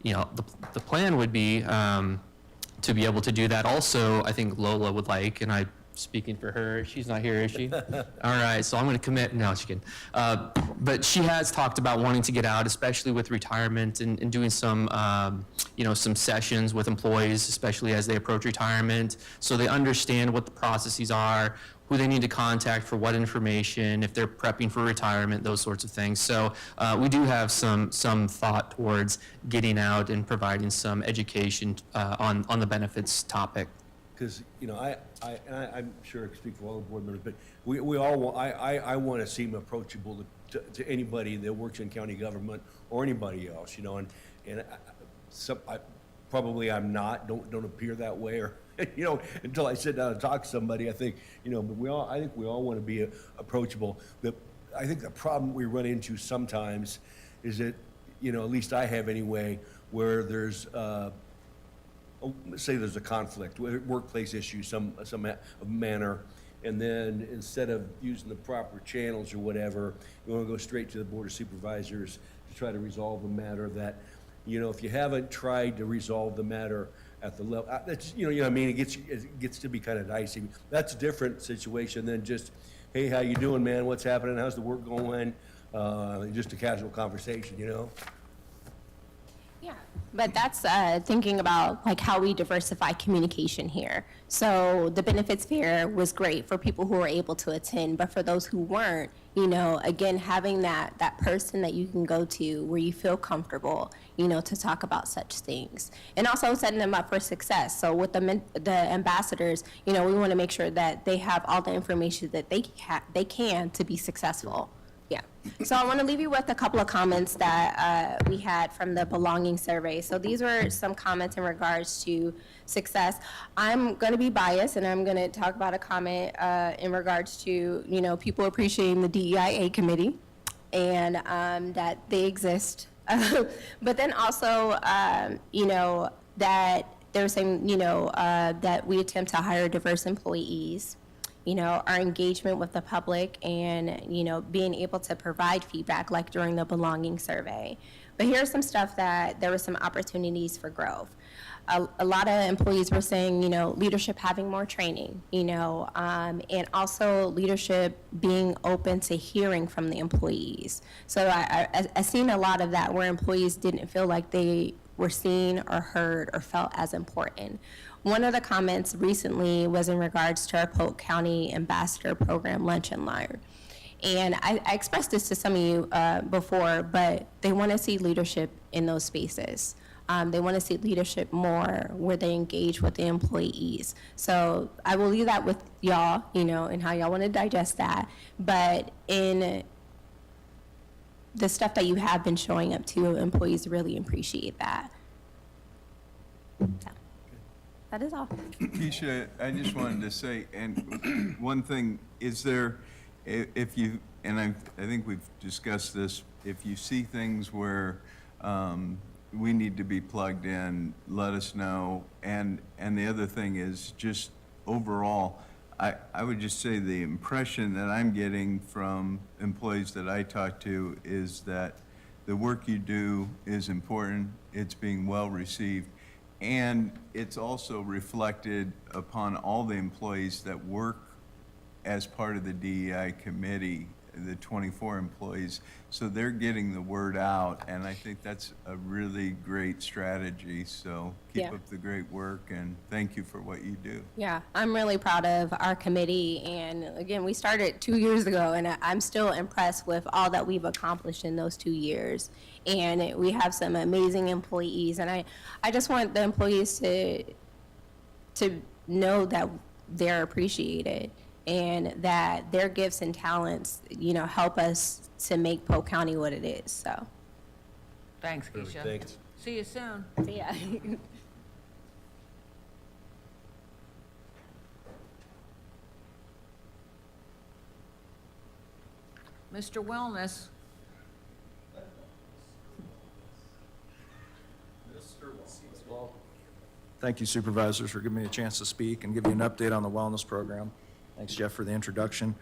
the plan would be to be able to do that. Also, I think Lola would like, and I speaking for her. She's not here, is she? All right, so I'm going to commit. No, just kidding. But she has talked about wanting to get out, especially with retirement and doing some, some sessions with employees, especially as they approach retirement, so they understand what the processes are, who they need to contact for what information, if they're prepping for retirement, those sorts of things. So we do have some thought towards getting out and providing some education on the benefits topic. Because, I'm sure I can speak for all the board members, but we all, I want to seem approachable to anybody that works in county government or anybody else, probably I'm not, don't appear that way, or, until I sit down and talk to somebody, I think, but I think we all want to be approachable. I think the problem we run into sometimes is that, at least I have anyway, where there's, let's say there's a conflict, workplace issue, some manner, and then instead of using the proper channels or whatever, you want to go straight to the Board of Supervisors to try to resolve a matter that, if you haven't tried to resolve the matter at the level, that's, what I mean, it gets to be kind of dicey. That's a different situation than just, hey, how you doing, man? What's happening? How's the work going? Just a casual conversation, Yeah, but that's thinking about like how we diversify communication here. So the benefits fair was great for people who were able to attend, but for those who weren't, again, having that person that you can go to where you feel comfortable, to talk about such things, and also setting them up for success. So with the ambassadors, we want to make sure that they have all the information that they can to be successful. Yeah. So I want to leave you with a couple of comments that we had from the belonging survey. So these were some comments in regards to success. I'm going to be biased, and I'm going to talk about a comment in regards to, people appreciating the DEIA committee and that they exist. But then also, that they're saying, that we attempt to hire diverse employees. Our engagement with the public and, being able to provide feedback like during the belonging survey. But here's some stuff that there were some opportunities for growth. A lot of employees were saying, leadership having more training, and also leadership being open to hearing from the employees. So I seen a lot of that where employees didn't feel like they were seen or heard or felt as important. One of the comments recently was in regards to our Polk County Ambassador Program Lunch and Learn. And I expressed this to some of you before, but they want to see leadership in those spaces. They want to see leadership more where they engage with the employees. So I will leave that with y'all, and how y'all want to digest that. But in the stuff that you have been showing up to, employees really appreciate that. So. That is all. Keshia, I just wanted to say, and one thing, is there, if you, and I think we've discussed this, if you see things where we need to be plugged in, let us know. And the other thing is just overall, I would just say the impression that I'm getting from employees that I talk to is that the work you do is important, it's being well received, and it's also reflected upon all the employees that work as part of the DEI committee, the 24 employees. So they're getting the word out, and I think that's a really great strategy. So keep Yeah. up the great work, and thank you for what you do. Yeah, I'm really proud of our committee, and again, we started 2 years ago, and I'm still impressed with all that we've accomplished in those 2 years. And we have some amazing employees, and I just want the employees to know that they're appreciated and that their gifts and talents, help us to make Polk County what it is, so. Thanks, Keshia. Thanks. See you soon. Yeah. Mr. Wellness. Thank you, supervisors, for giving me a chance to speak and give you an update on the wellness program. Thanks, Jeff, for the introduction.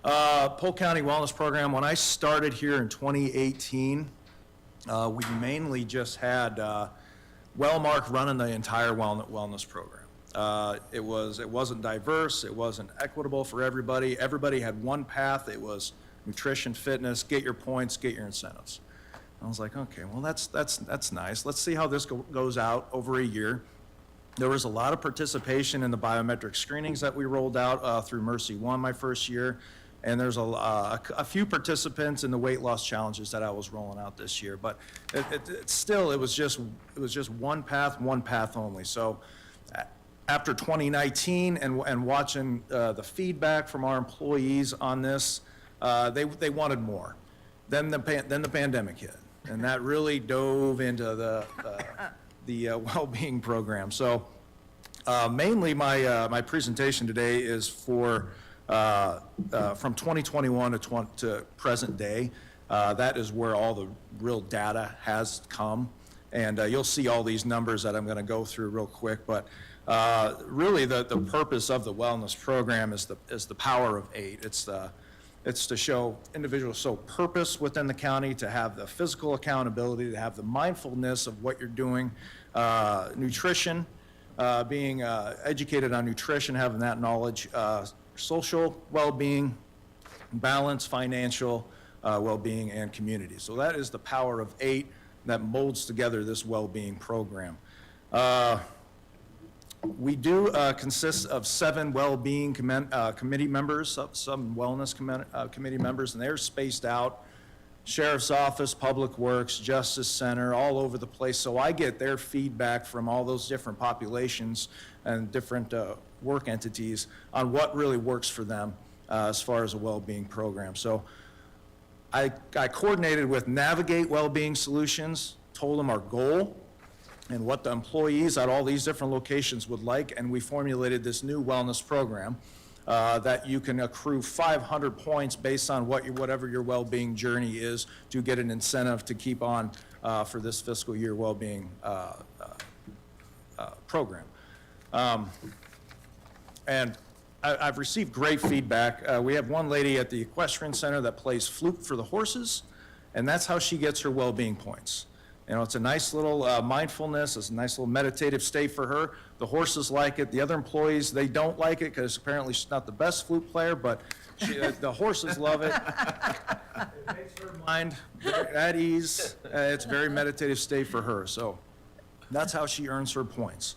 Polk County Wellness Program, when I started here in 2018, we mainly just had Wellmark running the entire wellness program. It wasn't diverse, it wasn't equitable for everybody. Everybody had one path. It was nutrition, fitness, get your points, get your incentives. I was like, okay, well, that's nice. Let's see how this goes out over a year. There was a lot of participation in the biometric screenings that we rolled out through Mercy One my first year, and there's a few participants in the weight loss challenges that I was rolling out this year. But it was just one path only. So after 2019 and watching the feedback from our employees on this, they wanted more. Then the pandemic hit, and that really dove into the well-being program. So mainly my presentation today is for from 2021 to present day. That is where all the real data has come, and you'll see all these numbers that I'm going to go through real quick. But really, the purpose of the wellness program is the power of 8. It's to show individuals purpose within the county, to have the physical accountability, to have the mindfulness of what you're doing, nutrition, being educated on nutrition, having that knowledge, social well-being, balance, financial well-being, and community. So that is the power of 8 that molds together this well-being program. We do consist of 7 well-being committee members, some wellness committee members, and they're spaced out. Sheriff's Office, Public Works, Justice Center, all over the place. So I get their feedback from all those different populations and different work entities on what really works for them as far as a well-being program. So I coordinated with Navigate Wellbeing Solutions, told them our goal and what the employees at all these different locations would like, and we formulated this new wellness program that you can accrue 500 points based on whatever your well-being journey is to get an incentive to keep on for this fiscal year well-being program. And I've received great feedback. We have one lady at the equestrian center that plays flute for the horses, and that's how she gets her well-being points. You know, it's a nice little mindfulness, it's a nice little meditative state for her. The horses like it. The other employees, they don't like it because apparently she's not the best flute player, but the horses love it. It makes her mind at ease. It's a very meditative state for her. So that's how she earns her points.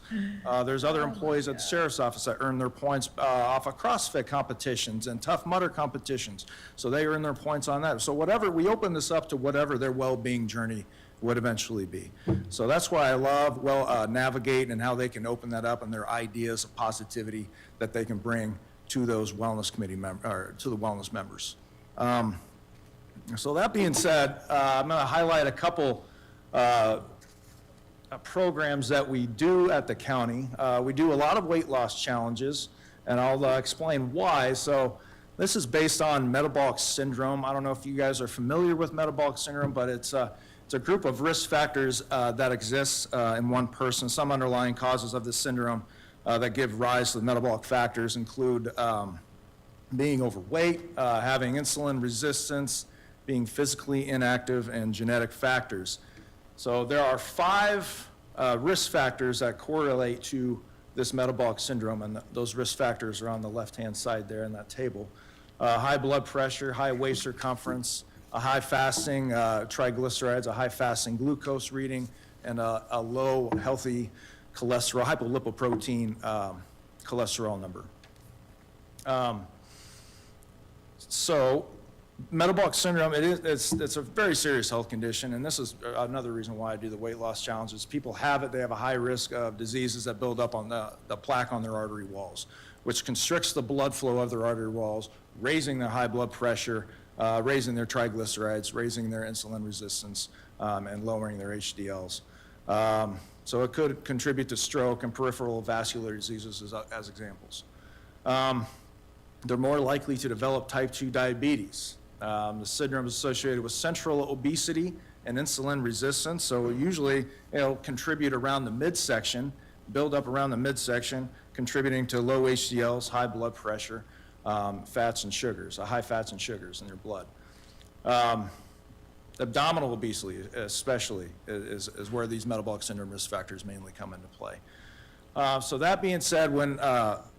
There's other employees at the Sheriff's Office that earn their points off of CrossFit competitions and Tough Mudder competitions. So they earn their points on that. So we open this up to whatever their well-being journey would eventually be. So that's why I love Navigate and how they can open that up and their ideas of positivity that they can bring to those wellness committee to the wellness members. So that being said, I'm going to highlight a couple programs that we do at the county. We do a lot of weight loss challenges, and I'll explain why. So this is based on metabolic syndrome. I don't know if you guys are familiar with metabolic syndrome, but it's a group of risk factors that exists in one person. Some underlying causes of this syndrome that give rise to the metabolic factors include being overweight, having insulin resistance, being physically inactive, and genetic factors. So there are 5 risk factors that correlate to this metabolic syndrome, and those risk factors are on the left-hand side there in that table. High blood pressure, high waist circumference, a high fasting triglycerides, a high fasting glucose reading, and a low healthy cholesterol, hypolipoprotein cholesterol number. So metabolic syndrome, it's a very serious health condition, and this is another reason why I do the weight loss challenges. People have it, they have a high risk of diseases that build up on the plaque on their artery walls, which constricts the blood flow of their artery walls, raising their high blood pressure, raising their triglycerides, raising their insulin resistance, and lowering their HDLs. So it could contribute to stroke and peripheral vascular diseases as examples. They're more likely to develop type 2 diabetes. The syndrome is associated with central obesity and insulin resistance, so usually it'll contribute around the midsection, build up around the midsection, contributing to low HDLs, high blood pressure, fats and sugars, high fats and sugars in their blood. Abdominal obesity especially is where these metabolic syndrome risk factors mainly come into play. So that being said, when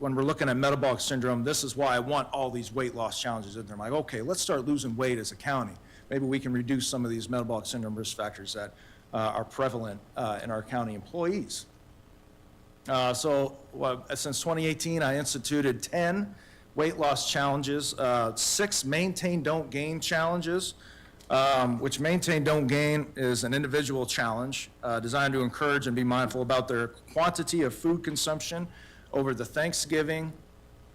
we're looking at metabolic syndrome, this is why I want all these weight loss challenges in there. I'm like, okay, let's start losing weight as a county. Maybe we can reduce some of these metabolic syndrome risk factors that are prevalent in our county employees. Since 2018, I instituted 10 weight loss challenges, 6 maintain, don't gain challenges, which maintain, don't gain is an individual challenge designed to encourage and be mindful about their quantity of food consumption over the Thanksgiving,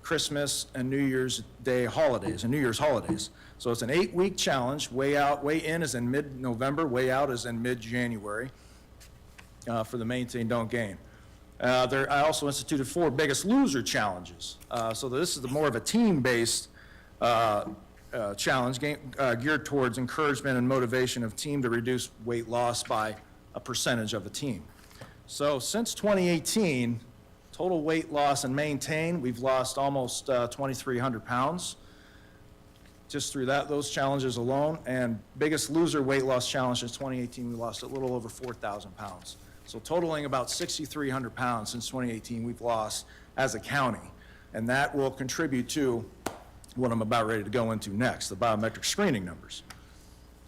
Christmas, and New Year's Day holidays, and New Year's holidays. So it's an 8-week challenge. Way in is in mid-November, way out is in mid-January for the maintain, don't gain. I also instituted 4 biggest loser challenges. So this is more of a team-based challenge geared towards encouragement and motivation of team to reduce weight loss by a percentage of the team. So since 2018, total weight loss and maintain, we've lost almost 2,300 pounds just through those challenges alone. And biggest loser weight loss challenge since 2018, we lost a little over 4,000 pounds. So totaling about 6,300 pounds since 2018 we've lost as a county. And that will contribute to what I'm about ready to go into next, the biometric screening numbers.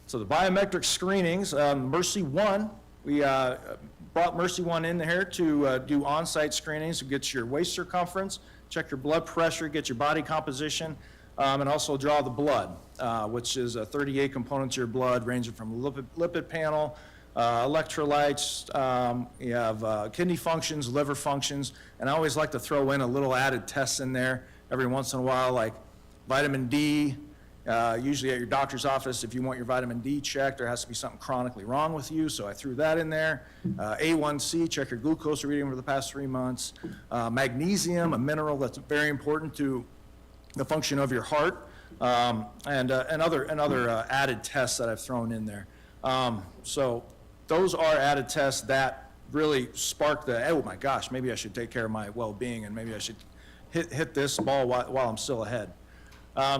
So the biometric screenings, Mercy One, we brought Mercy One in here to do on-site screenings to get your waist circumference, check your blood pressure, get your body composition, and also draw the blood, which is 38 components of your blood, ranging from lipid panel, electrolytes, you have kidney functions, liver functions, and I always like to throw in a little added test in there every once in a while, like vitamin D. Usually at your doctor's office, if you want your vitamin D checked, there has to be something chronically wrong with you, so I threw that in there. A1C, check your glucose reading over the past 3 months. Magnesium, a mineral that's very important to the function of your heart, and other added tests that I've thrown in there. So those are added tests that really spark oh my gosh, maybe I should take care of my well-being, and maybe I should hit this ball while I'm still ahead.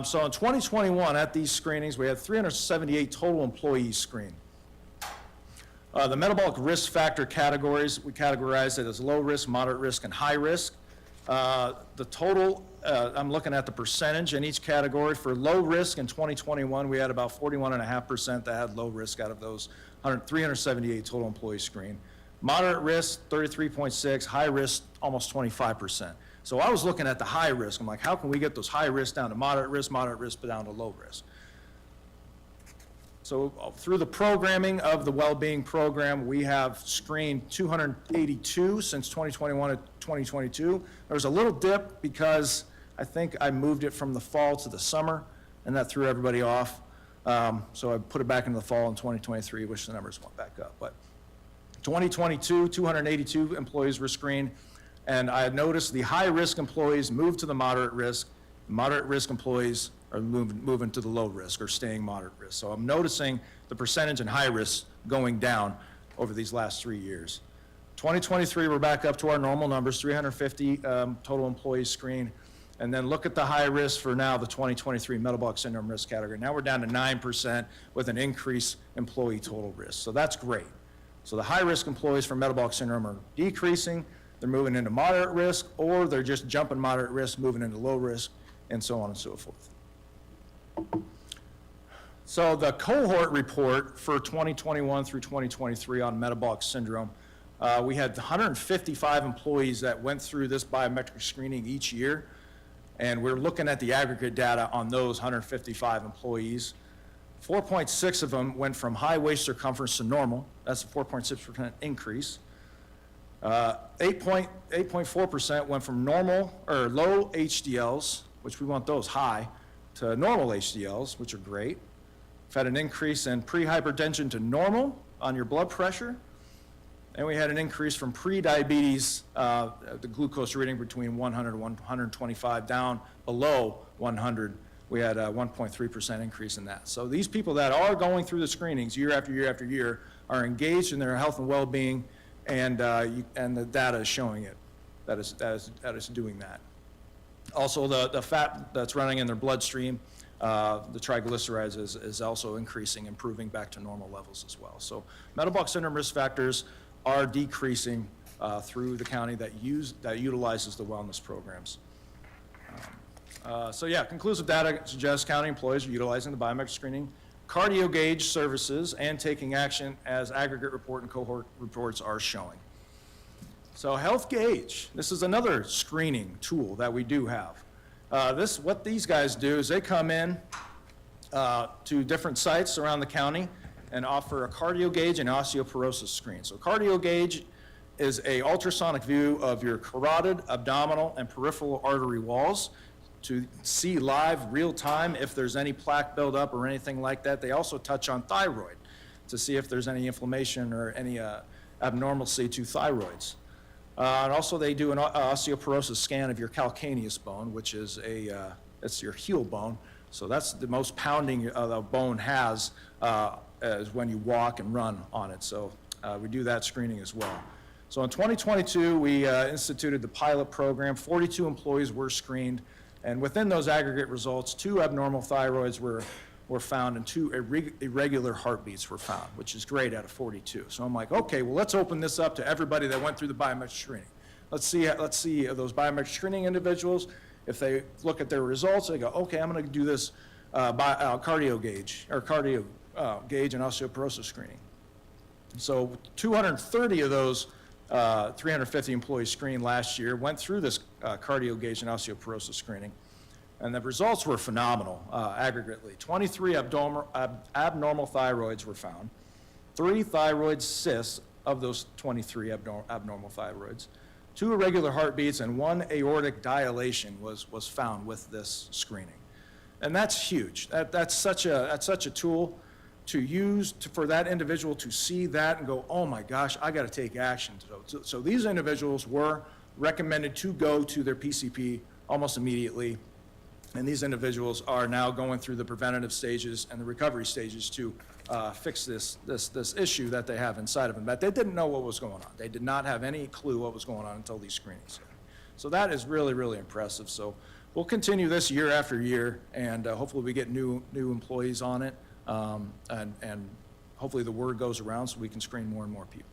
So in 2021, at these screenings, we had 378 total employees screened. The metabolic risk factor categories, we categorized it as low risk, moderate risk, and high risk. The total, I'm looking at the percentage in each category. For low risk in 2021, we had about 41.5% that had low risk out of those 378 total employees screened. Moderate risk, 33.6, high risk, almost 25%. So I was looking at the high risk. I'm like, how can we get those high risks down to moderate risk down to low risk? So through the programming of the well-being program, we have screened 282 since 2021 to 2022. There was a little dip because I think I moved it from the fall to the summer, and that threw everybody off. So I put it back into the fall in 2023, which the numbers went back up. But 2022, 282 employees were screened. And I had noticed the high-risk employees moved to the moderate risk employees are moving to the low risk or staying moderate risk. So I'm noticing the percentage in high risk going down over these last 3 years. 2023, we're back up to our normal numbers, 350 total employees screened. And then look at the high risk for now, the 2023 metabolic syndrome risk category. Now we're down to 9% with an increased employee total risk. So that's great. So the high-risk employees for metabolic syndrome are decreasing. They're moving into moderate risk, or they're just jumping moderate risk, moving into low risk, and so on and so forth. So the cohort report for 2021 through 2023 on metabolic syndrome, we had 155 employees that went through this biometric screening each year, and we're looking at the aggregate data on those 155 employees. 4.6 of them went from high waist circumference to normal. That's a 4.6% increase. 8.4% went from normal or low HDLs, which we want those high, to normal HDLs, which are great. We've had an increase in pre-hypertension to normal on your blood pressure. And we had an increase from pre-diabetes, the glucose reading between 100 and 125 down below 100. We had a 1.3% increase in that. So these people that are going through the screenings year after year after year are engaged in their health and well-being, and the data is showing it. That is doing that. Also, the fat that's running in their bloodstream, the triglycerides is also increasing, improving back to normal levels as well. So metabolic syndrome risk factors are decreasing through the county that utilizes the wellness programs. So yeah, conclusive data suggests county employees are utilizing the biometric screening, cardio gauge services, and taking action as aggregate report and cohort reports are showing. So Health Gauge, this is another screening tool that we do have. What these guys do is they come in to different sites around the county and offer a cardio gauge and osteoporosis screen. So cardio gauge is a ultrasonic view of your carotid, abdominal, and peripheral artery walls to see live, real time, if there's any plaque buildup or anything like that. They also touch on thyroid to see if there's any inflammation or any abnormalcy to thyroids. And also they do an osteoporosis scan of your calcaneus bone, which is it's your heel bone. So that's the most pounding the bone has is when you walk and run on it. So we do that screening as well. So in 2022, we instituted the pilot program. 42 employees were screened. And within those aggregate results, 2 abnormal thyroids were found and 2 irregular heartbeats were found, which is great out of 42. So I'm like, okay, well, let's open this up to everybody that went through the biometric screening. Let's see those biometric screening individuals. If they look at their results, they go, okay, I'm going to do this cardio gauge or cardio gauge and osteoporosis screening. So 230 of those 350 employees screened last year went through this cardio gauge and osteoporosis screening, and the results were phenomenal aggregately. 23 abnormal thyroids were found, 3 thyroid cysts of those 23 abnormal thyroids, 2 irregular heartbeats, and 1 aortic dilation was found with this screening. And that's huge. That's such a tool to use for that individual to see that and go, oh my gosh, I got to take action. So these individuals were recommended to go to their PCP almost immediately, and these individuals are now going through the preventative stages and the recovery stages to fix this issue that they have inside of them, that they didn't know what was going on. They did not have any clue what was going on until these screenings. So that is really, really impressive. So we'll continue this year after year, and hopefully we get new employees on it. And hopefully the word goes around so we can screen more and more people.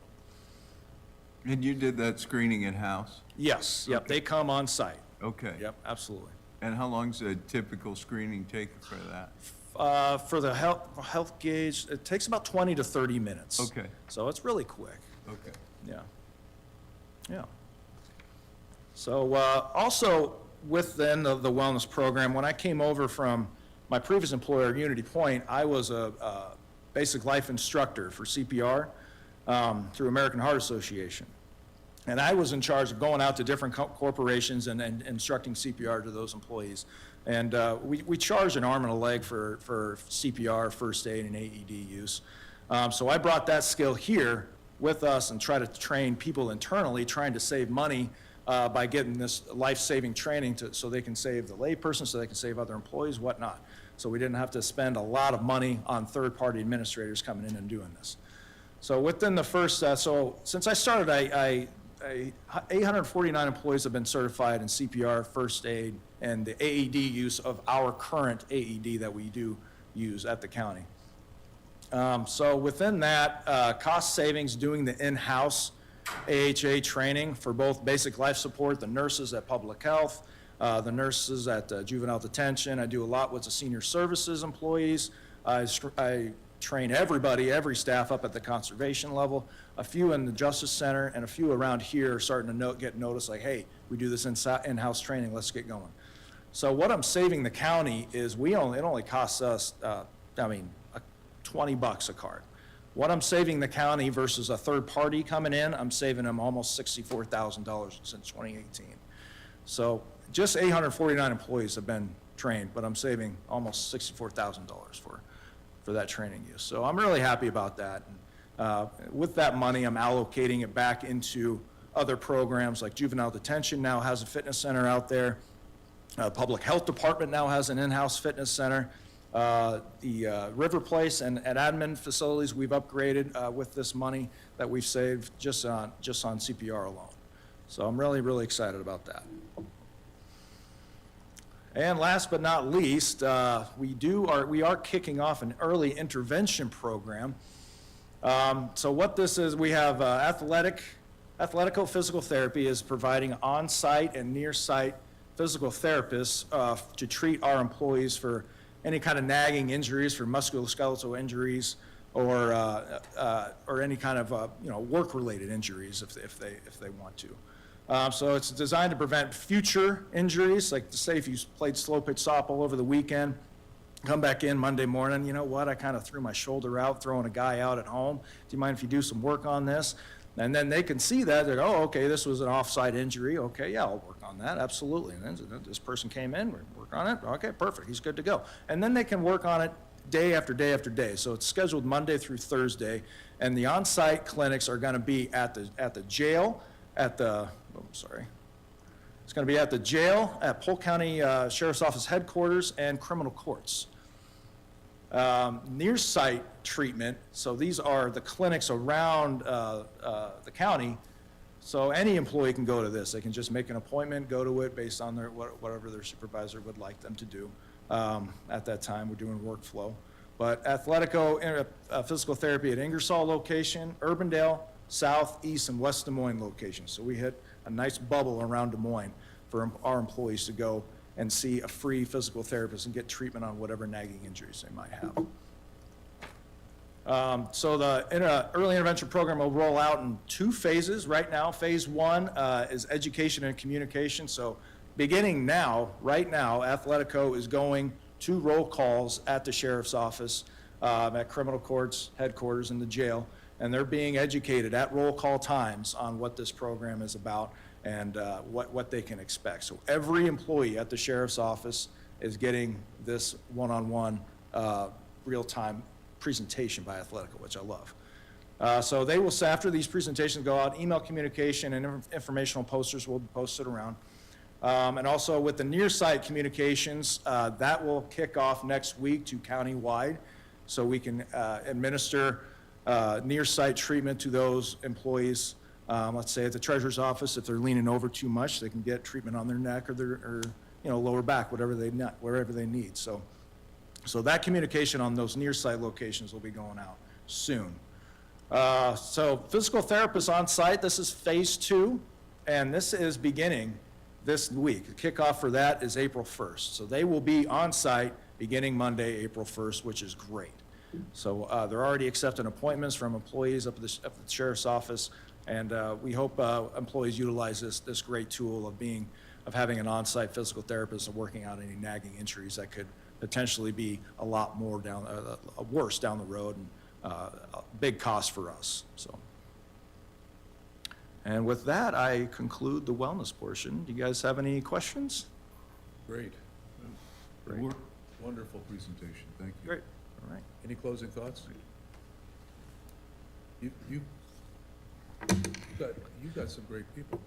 And you did that screening in-house? Yes, yep, they come on site. Okay. Yep, absolutely. And how long does a typical screening take for that? For the health gauge, it takes about 20 to 30 minutes. Okay. So it's really quick. Okay. Yeah. Yeah. So also within the wellness program, when I came over from my previous employer, Unity Point, I was a basic life instructor for CPR through American Heart Association. And I was in charge of going out to different corporations and instructing CPR to those employees. And we charge an arm and a leg for CPR, first aid, and AED use. So I brought that skill here with us and try to train people internally, trying to save money by getting this life-saving training so they can save the layperson, so they can save other employees, whatnot. So we didn't have to spend a lot of money on third-party administrators coming in and doing this. So within the first, so since I started, 849 employees have been certified in CPR, first aid, and the AED use of our current AED that we do use at the county. So within that, cost savings doing the in-house AHA training for both basic life support, the nurses at public health, the nurses at juvenile detention. I do a lot with the senior services employees. I train every staff up at the conservation level, a few in the Justice Center, and a few around here starting to get noticed like, hey, we do this in-house training, let's get going. So what I'm saving the county is it only costs us, $20 a card. What I'm saving the county versus a third party coming in, I'm saving them almost $64,000 since 2018. So just 849 employees have been trained, but I'm saving almost $64,000 for that training use. So I'm really happy about that. And, with that money, I'm allocating it back into other programs like juvenile detention now has a fitness center out there. Public health department now has an in-house fitness center. The River Place and admin facilities we've upgraded with this money that we've saved just on CPR alone. So I'm really, really excited about that. And last but not least, we are kicking off an early intervention program. So what this is, we have athletic Athletico Physical Therapy is providing on-site and near-site physical therapists to treat our employees for any kind of nagging injuries, for musculoskeletal injuries, or any kind of work-related injuries if they want to. So it's designed to prevent future injuries, like to say if you played slow pitch softball over the weekend, come back in Monday morning, you know what, I kind of threw my shoulder out throwing a guy out at home. Do you mind if you do some work on this? And then they can see that, they're, oh, okay, this was an off-site injury. Okay, yeah, I'll work on that, absolutely. And then this person came in, we work on it. Okay, perfect, he's good to go. And then they can work on it day after day after day. So it's scheduled Monday through Thursday, and the on-site clinics are going to be at the jail, it's going to be at the jail, at Polk County Sheriff's Office headquarters, and criminal courts. Near-site treatment, so these are the clinics around the county, so any employee can go to this. They can just make an appointment, go to it based on whatever their supervisor would like them to do. At that time, we're doing workflow. But Athletico Physical Therapy at Ingersoll location, Urbandale, South, East, and West Des Moines locations. So we hit a nice bubble around Des Moines for our employees to go and see a free physical therapist and get treatment on whatever nagging injuries they might have. So the early intervention program will roll out in 2 phases. Right now, phase 1 is education and communication. So beginning now, right now, Athletico is going to roll calls at the sheriff's office, at criminal courts, headquarters, and the jail, and they're being educated at roll call times on what this program is about and what they can expect. So every employee at the sheriff's office is getting this one-on-one real-time presentation by Athletico, which I love. So they will, after these presentations go out, email communication and informational posters will be posted around. And also with the near-site communications, that will kick off next week to countywide, so we can administer near-site treatment to those employees. Let's say at the treasurer's office, if they're leaning over too much, they can get treatment on their neck or their lower back, wherever they need. So that communication on those near-site locations will be going out soon. So physical therapists on site, this is phase 2, and this is beginning this week. The kickoff for that is April 1st. So they will be on site beginning Monday, April 1st, which is great. So they're already accepting appointments from employees up at the sheriff's office, and we hope employees utilize this great tool of having an on-site physical therapist and working out any nagging injuries that could potentially be a lot more worse down the road, and a big cost for us. So. And with that, I conclude the wellness portion. Do you guys have any questions? Great. Wonderful presentation, thank you. Great, all right. Any closing thoughts? You got some great people.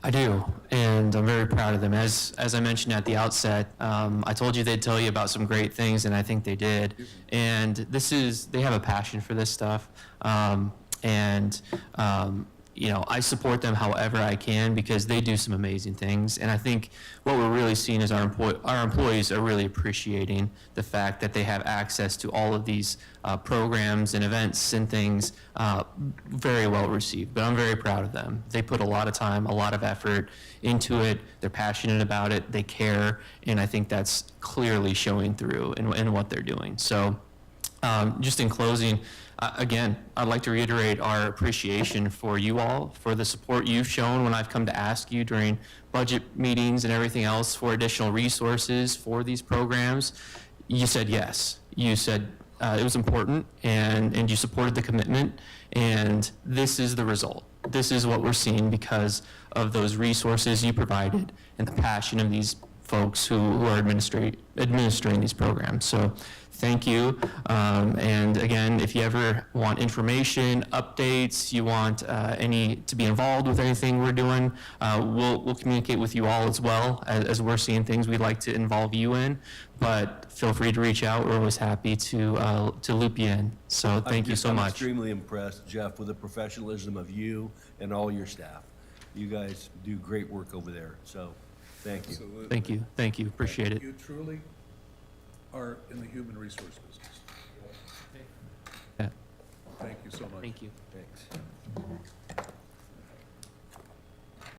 I do, and I'm very proud of them. As I mentioned at the outset, I told you they'd tell you about some great things, and I think they did. And they have a passion for this stuff, I support them however I can because they do some amazing things. And I think what we're really seeing is our employees are really appreciating the fact that they have access to all of these programs and events and things very well received. But I'm very proud of them. They put a lot of time, a lot of effort into it. They're passionate about it. They care. And I think that's clearly showing through in what they're doing. So just in closing, again, I'd like to reiterate our appreciation for you all, for the support you've shown when I've come to ask you during budget meetings and everything else for additional resources for these programs. You said yes. You said it was important, and you supported the commitment, and this is the result. This is what we're seeing because of those resources you provided and the passion of these folks who are administering these programs. So thank you. And again, if you ever want information, updates, you want to be involved with anything we're doing, we'll communicate with you all as well. As we're seeing things we'd like to involve you in, but feel free to reach out. We're always happy to loop you in. So thank you so I'm much. extremely impressed, Jeff, with the professionalism of you and all your staff. You guys do great work over there, so thank you. Absolutely. Thank you, appreciate it. You truly are in the human resource business. Yeah. Thank you so much. Thank you. Thanks.